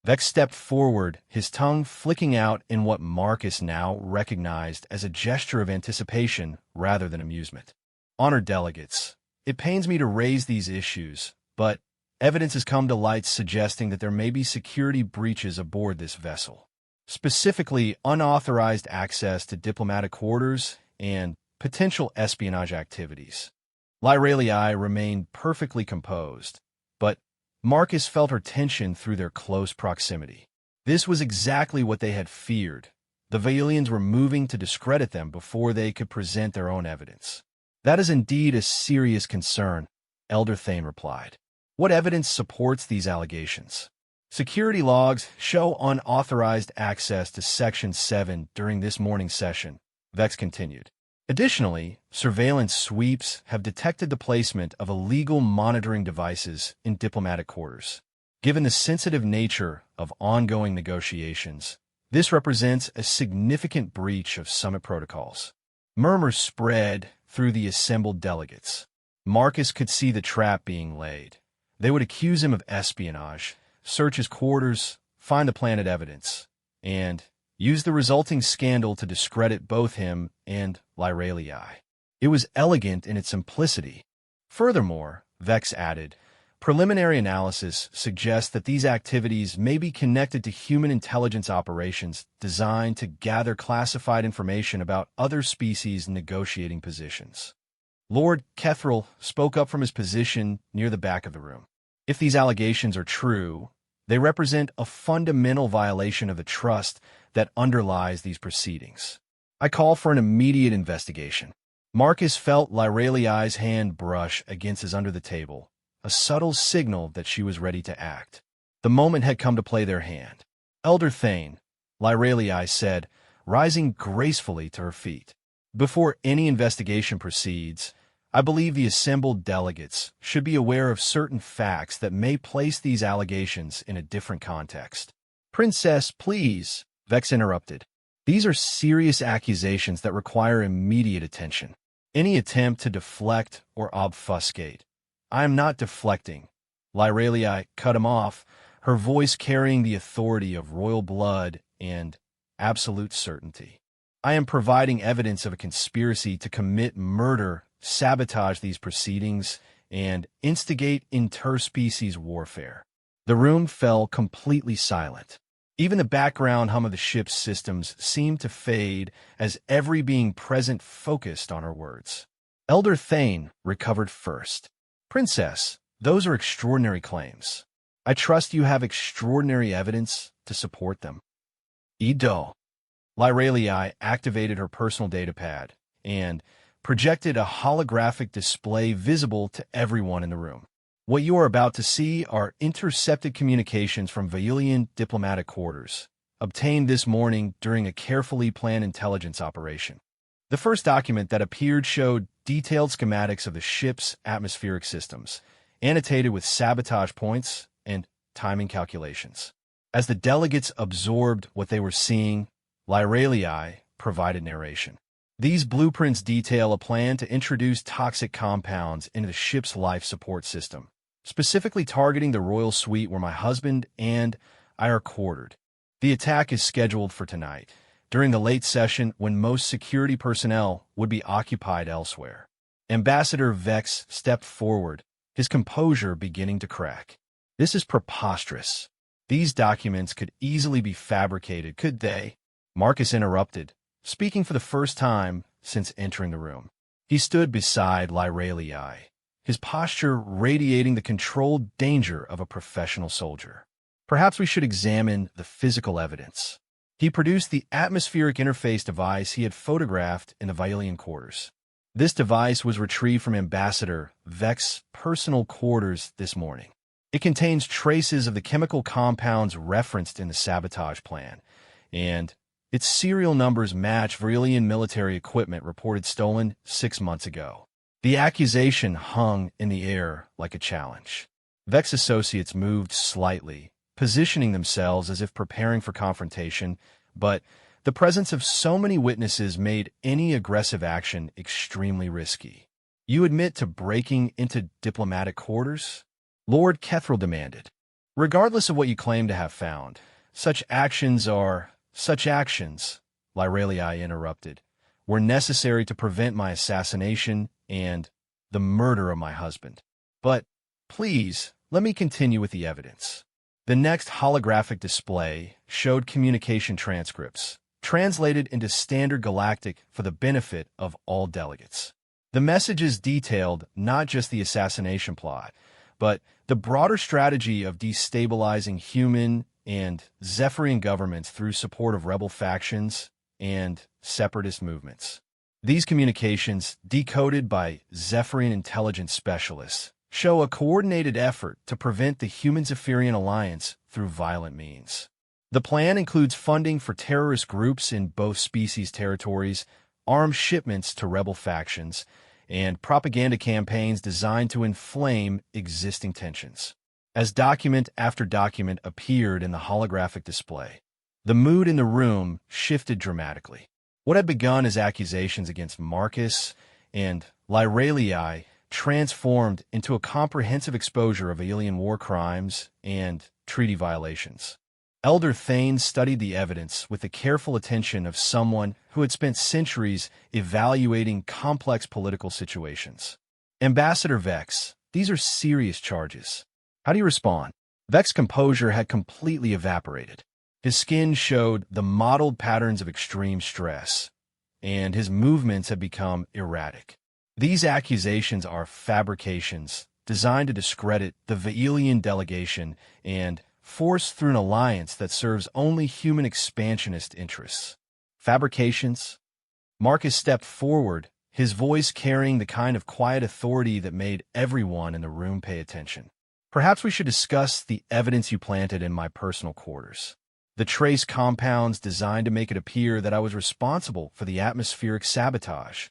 Vex stepped forward, his tongue flicking out in what Marcus now recognized as a gesture of anticipation rather than amusement. Honored delegates, it pains me to raise these issues, but evidence has come to light suggesting that there may be security breaches aboard this vessel. Specifically, unauthorized access to diplomatic quarters and potential espionage activities. Lyrelii remained perfectly composed, but Marcus felt her tension through their close proximity. This was exactly what they had feared. The Vailians were moving to discredit them before they could present their own evidence. That is indeed a serious concern, Elder Thane replied. What evidence supports these allegations? Security logs show unauthorized access to Section 7 during this morning's session, Vex continued. Additionally, surveillance sweeps have detected the placement of illegal monitoring devices in diplomatic quarters. Given the sensitive nature of ongoing negotiations, this represents a significant breach of summit protocols. Murmurs spread through the assembled delegates. Marcus could see the trap being laid. They would accuse him of espionage, search his quarters, find the planted evidence, and use the resulting scandal to discredit both him and Lyrelii. It was elegant in its simplicity. Furthermore, Vex added, preliminary analysis suggests that these activities may be connected to human intelligence operations designed to gather classified information about other species' negotiating positions. Lord Kethril spoke up from his position near the back of the room. If these allegations are true, they represent a fundamental violation of the trust that underlies these proceedings. I call for an immediate investigation. Marcus felt Lyrelii's hand brush against his under the table, a subtle signal that she was ready to act. The moment had come to play their hand. Elder Thane, Lyrelii said, rising gracefully to her feet. Before any investigation proceeds, I believe the assembled delegates should be aware of certain facts that may place these allegations in a different context. Princess, please, Vex interrupted. These are serious accusations that require immediate attention. Any attempt to deflect or obfuscate. I am not deflecting. Lyrelii cut him off, her voice carrying the authority of royal blood and absolute certainty. I am providing evidence of a conspiracy to commit murder, sabotage these proceedings, and instigate interspecies warfare. The room fell completely silent. Even the background hum of the ship's systems seemed to fade as every being present focused on her words. Elder Thane recovered first. Princess, those are extraordinary claims. I trust you have extraordinary evidence to support them. Edo. Lyrelii activated her personal datapad and projected a holographic display visible to everyone in the room. What you are about to see are intercepted communications from Vailian diplomatic quarters, obtained this morning during a carefully planned intelligence operation. The first document that appeared showed detailed schematics of the ship's atmospheric systems, annotated with sabotage points and timing calculations. As the delegates absorbed what they were seeing, Lyrelii provided narration. These blueprints detail a plan to introduce toxic compounds into the ship's life support system, specifically targeting the royal suite where my husband and I are quartered. The attack is scheduled for tonight, during the late session when most security personnel would be occupied elsewhere. Ambassador Vex stepped forward, his composure beginning to crack. This is preposterous. These documents could easily be fabricated, could they? Marcus interrupted, speaking for the first time since entering the room. He stood beside Lyrelii, his posture radiating the controlled danger of a professional soldier. Perhaps we should examine the physical evidence. He produced the atmospheric interface device he had photographed in the Vailian quarters. This device was retrieved from Ambassador Vex's personal quarters this morning. It contains traces of the chemical compounds referenced in the sabotage plan, and its serial numbers match Varillian military equipment reported stolen 6 months ago. The accusation hung in the air like a challenge. Vex associates moved slightly, positioning themselves as if preparing for confrontation, but the presence of so many witnesses made any aggressive action extremely risky. You admit to breaking into diplomatic quarters? Lord Kethril demanded. Regardless of what you claim to have found, such actions, Lyralii interrupted, were necessary to prevent my assassination and the murder of my husband. But, please, let me continue with the evidence. The next holographic display showed communication transcripts, translated into standard galactic for the benefit of all delegates. The messages detailed not just the assassination plot, but the broader strategy of destabilizing human and Zephyrian governments through support of rebel factions and separatist movements. These communications, decoded by Zephyrian intelligence specialists, show a coordinated effort to prevent the Human-Zephyrian alliance through violent means. The plan includes funding for terrorist groups in both species' territories, arms shipments to rebel factions, and propaganda campaigns designed to inflame existing tensions. As document after document appeared in the holographic display, the mood in the room shifted dramatically. What had begun as accusations against Marcus and Lyralii transformed into a comprehensive exposure of alien war crimes and treaty violations. Elder Thane studied the evidence with the careful attention of someone who had spent centuries evaluating complex political situations. Ambassador Vex, these are serious charges. How do you respond? Vex's composure had completely evaporated. His skin showed the mottled patterns of extreme stress, and his movements had become erratic. These accusations are fabrications designed to discredit the Vailian delegation and force through an alliance that serves only human expansionist interests. Fabrications? Marcus stepped forward, his voice carrying the kind of quiet authority that made everyone in the room pay attention. Perhaps we should discuss the evidence you planted in my personal quarters. The trace compounds designed to make it appear that I was responsible for the atmospheric sabotage.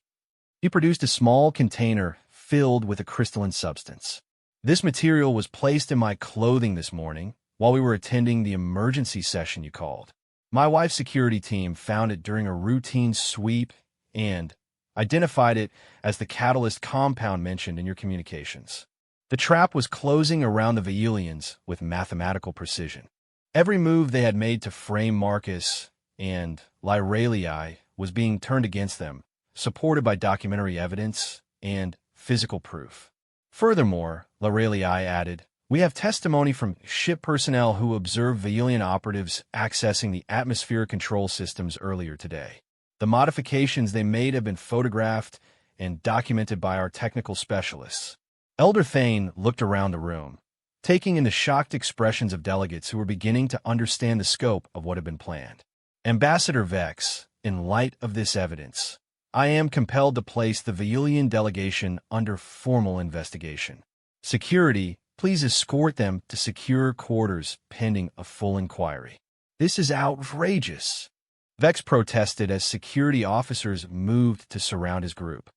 He produced a small container filled with a crystalline substance. This material was placed in my clothing this morning while we were attending the emergency session you called. My wife's security team found it during a routine sweep and identified it as the catalyst compound mentioned in your communications. The trap was closing around the Vailians with mathematical precision. Every move they had made to frame Marcus and Lyralii was being turned against them, supported by documentary evidence and physical proof. Furthermore, Lyralii added, we have testimony from ship personnel who observed Vailian operatives accessing the atmospheric control systems earlier today. The modifications they made have been photographed and documented by our technical specialists. Elder Thane looked around the room, taking in the shocked expressions of delegates who were beginning to understand the scope of what had been planned. Ambassador Vex, in light of this evidence, I am compelled to place the Vailian delegation under formal investigation. Security, please escort them to secure quarters pending a full inquiry. This is outrageous. Vex protested as security officers moved to surround his group.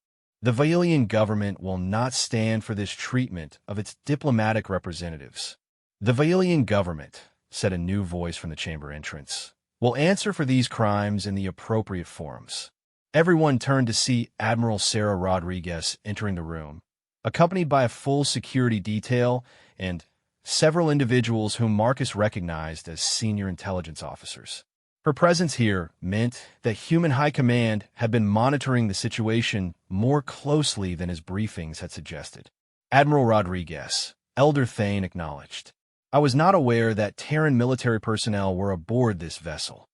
The Vailian government will not stand for this treatment of its diplomatic representatives. The Vailian government, said a new voice from the chamber entrance, will answer for these crimes in the appropriate forums. Everyone turned to see Admiral Sarah Rodriguez entering the room, accompanied by a full security detail and several individuals whom Marcus recognized as senior intelligence officers. Her presence here meant that Human High Command had been monitoring the situation more closely than his briefings had suggested. Admiral Rodriguez, Elder Thane acknowledged. I was not aware that Terran military personnel were aboard this vessel.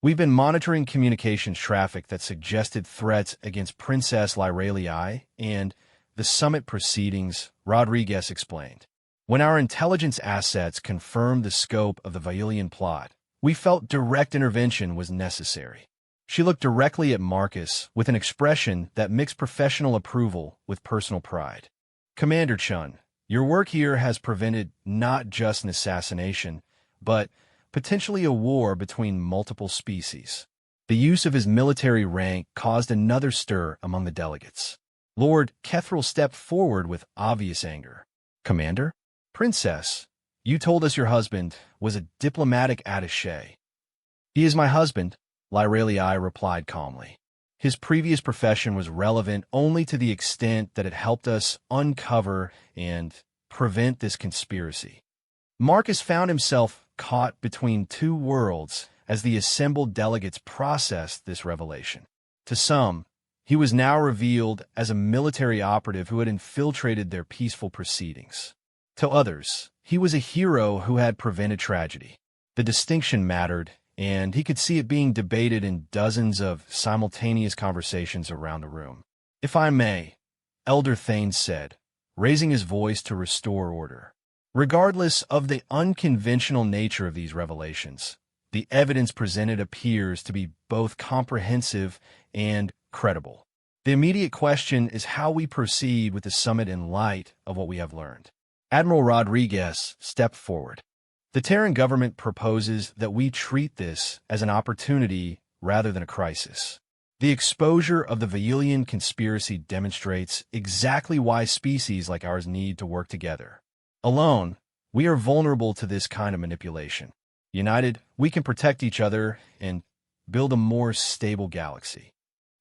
We've been monitoring communications traffic that suggested threats against Princess Lyralii and the summit proceedings, Rodriguez explained. When our intelligence assets confirmed the scope of the Vailian plot, we felt direct intervention was necessary. She looked directly at Marcus with an expression that mixed professional approval with personal pride. Commander Chun, Your work here has prevented not just an assassination, but potentially a war between multiple species. The use of his military rank caused another stir among the delegates. Lord Kethril stepped forward with obvious anger. Commander? Princess, you told us your husband was a diplomatic attaché. He is my husband, Lyralii replied calmly. His previous profession was relevant only to the extent that it helped us uncover and prevent this conspiracy. Marcus found himself caught between two worlds as the assembled delegates processed this revelation. To some, he was now revealed as a military operative who had infiltrated their peaceful proceedings. To others, he was a hero who had prevented tragedy. The distinction mattered, and he could see it being debated in dozens of simultaneous conversations around the room. If I may, Elder Thane said, raising his voice to restore order. Regardless of the unconventional nature of these revelations, the evidence presented appears to be both comprehensive and credible. The immediate question is how we proceed with the summit in light of what we have learned. Admiral Rodriguez stepped forward. The Terran government proposes that we treat this as an opportunity rather than a crisis. The exposure of the Vailian conspiracy demonstrates exactly why species like ours need to work together. Alone, we are vulnerable to this kind of manipulation. United, we can protect each other and build a more stable galaxy.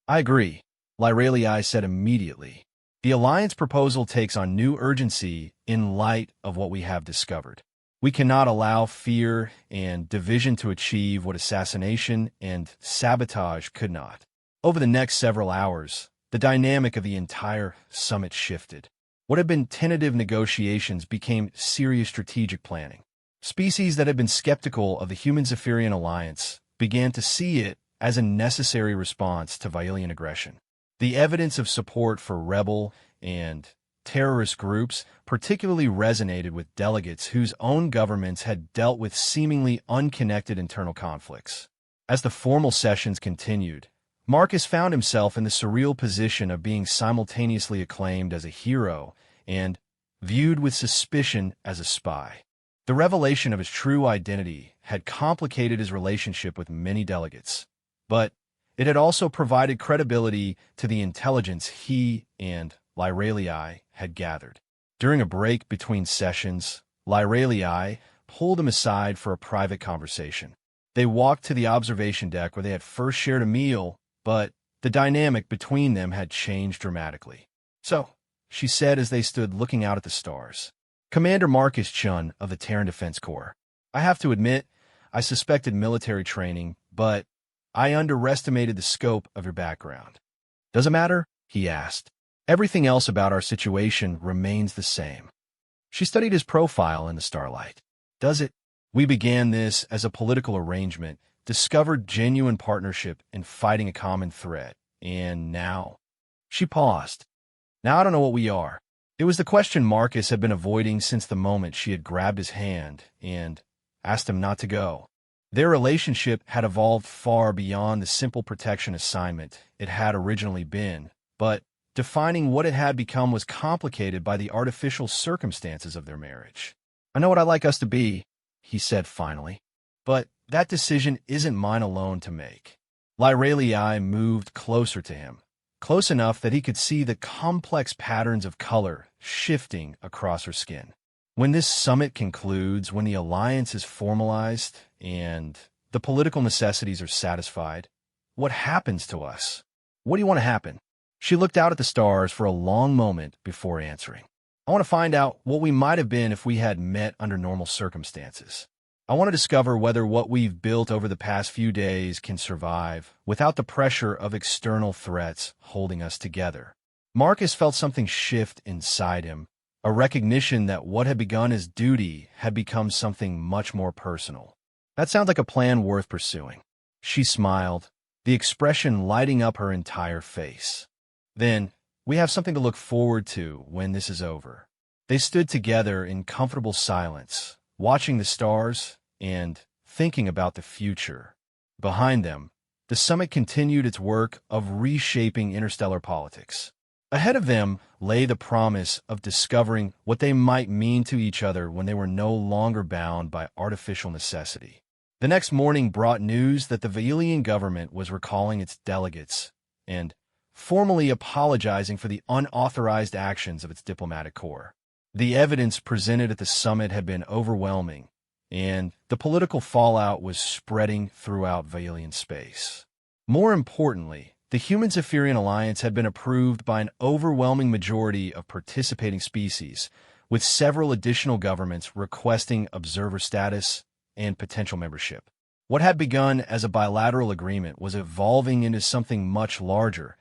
I agree, Lyralii said immediately. The Alliance proposal takes on new urgency in light of what we have discovered. We cannot allow fear and division to achieve what assassination and sabotage could not. Over the next several hours, the dynamic of the entire summit shifted. What had been tentative negotiations became serious strategic planning. Species that had been skeptical of the Human-Zephyrian alliance began to see it as a necessary response to Vailian aggression. The evidence of support for rebel and terrorist groups particularly resonated with delegates whose own governments had dealt with seemingly unconnected internal conflicts. As the formal sessions continued, Marcus found himself in the surreal position of being simultaneously acclaimed as a hero and viewed with suspicion as a spy. The revelation of his true identity had complicated his relationship with many delegates, but it had also provided credibility to the intelligence he and Lyralii had gathered. During a break between sessions, Lyralii pulled him aside for a private conversation. They walked to the observation deck where they had first shared a meal, but the dynamic between them had changed dramatically. So, she said as they stood looking out at the stars. Commander Marcus Chun of the Terran Defense Corps. I have to admit, I suspected military training, but I underestimated the scope of your background. Does it matter? He asked. Everything else about our situation remains the same. She studied his profile in the starlight. Does it? We began this as a political arrangement, discovered genuine partnership in fighting a common threat, and now... She paused. Now I don't know what we are. It was the question Marcus had been avoiding since the moment she had grabbed his hand and asked him not to go. Their relationship had evolved far beyond the simple protection assignment it had originally been, but defining what it had become was complicated by the artificial circumstances of their marriage. I know what I'd like us to be, he said finally, but that decision isn't mine alone to make. Lyralii moved closer to him, close enough that he could see the complex patterns of color shifting across her skin. When this summit concludes, when the alliance is formalized and the political necessities are satisfied, what happens to us? What do you want to happen? She looked out at the stars for a long moment before answering. I want to find out what we might have been if we had met under normal circumstances. I want to discover whether what we've built over the past few days can survive without the pressure of external threats holding us together. Marcus felt something shift inside him, a recognition that what had begun as duty had become something much more personal. That sounds like a plan worth pursuing. She smiled, the expression lighting up her entire face. Then, we have something to look forward to when this is over. They stood together in comfortable silence, watching the stars and thinking about the future. Behind them, the summit continued its work of reshaping interstellar politics. Ahead of them lay the promise of discovering what they might mean to each other when they were no longer bound by artificial necessity. The next morning brought news that the Vailian government was recalling its delegates and formally apologizing for the unauthorized actions of its diplomatic corps. The evidence presented at the summit had been overwhelming, and the political fallout was spreading throughout Vailian space. More importantly, the Human-Zephyrian Alliance had been approved by an overwhelming majority of participating species, with several additional governments requesting observer status and potential membership. What had begun as a bilateral agreement was evolving into something much larger,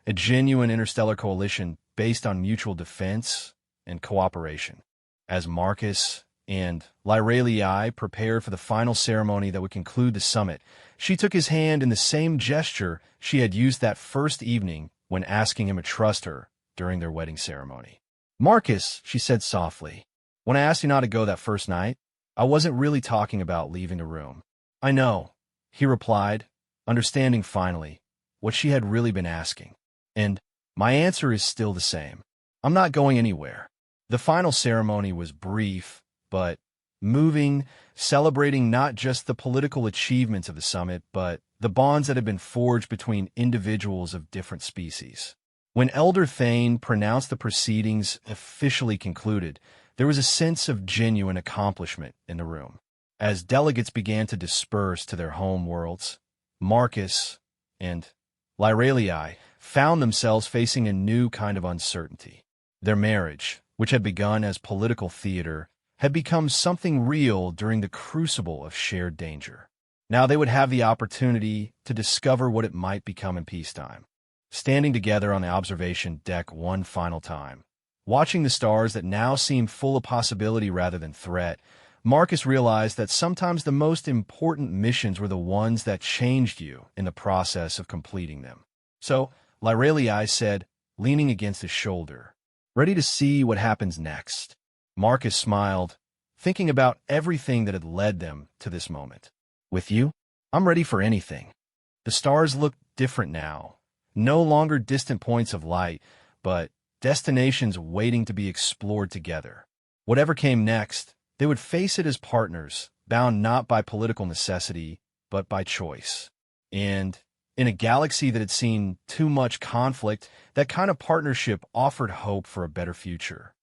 a genuine interstellar coalition based on mutual defense and cooperation. As Marcus and Lyralii prepared for the final ceremony that would conclude the summit, she took his hand in the same gesture she had used that first evening when asking him to trust her during their wedding ceremony. "Marcus," she said softly, "when I asked you not to go that first night, I wasn't really talking about leaving the room." "I know," he replied, understanding finally what she had really been asking. "And my answer is still the same. I'm not going anywhere." The final ceremony was brief, but moving, celebrating not just the political achievements of the summit, but the bonds that had been forged between individuals of different species. When Elder Thane pronounced the proceedings officially concluded, there was a sense of genuine accomplishment in the room. As delegates began to disperse to their home worlds, Marcus and Lyralii found themselves facing a new kind of uncertainty. Their marriage, which had begun as political theater, had become something real during the crucible of shared danger. Now they would have the opportunity to discover what it might become in peacetime. Standing together on the observation deck one final time, watching the stars that now seemed full of possibility rather than threat, Marcus realized that sometimes the most important missions were the ones that changed you in the process of completing them. So, Lyralii said, leaning against his shoulder, "Ready to see what happens next?" Marcus smiled, thinking about everything that had led them to this moment. "With you, I'm ready for anything." The stars looked different now, no longer distant points of light, but destinations waiting to be explored together. Whatever came next, they would face it as partners, bound not by political necessity, but by choice. And in a galaxy that had seen too much conflict, that kind of partnership offered hope for a better future.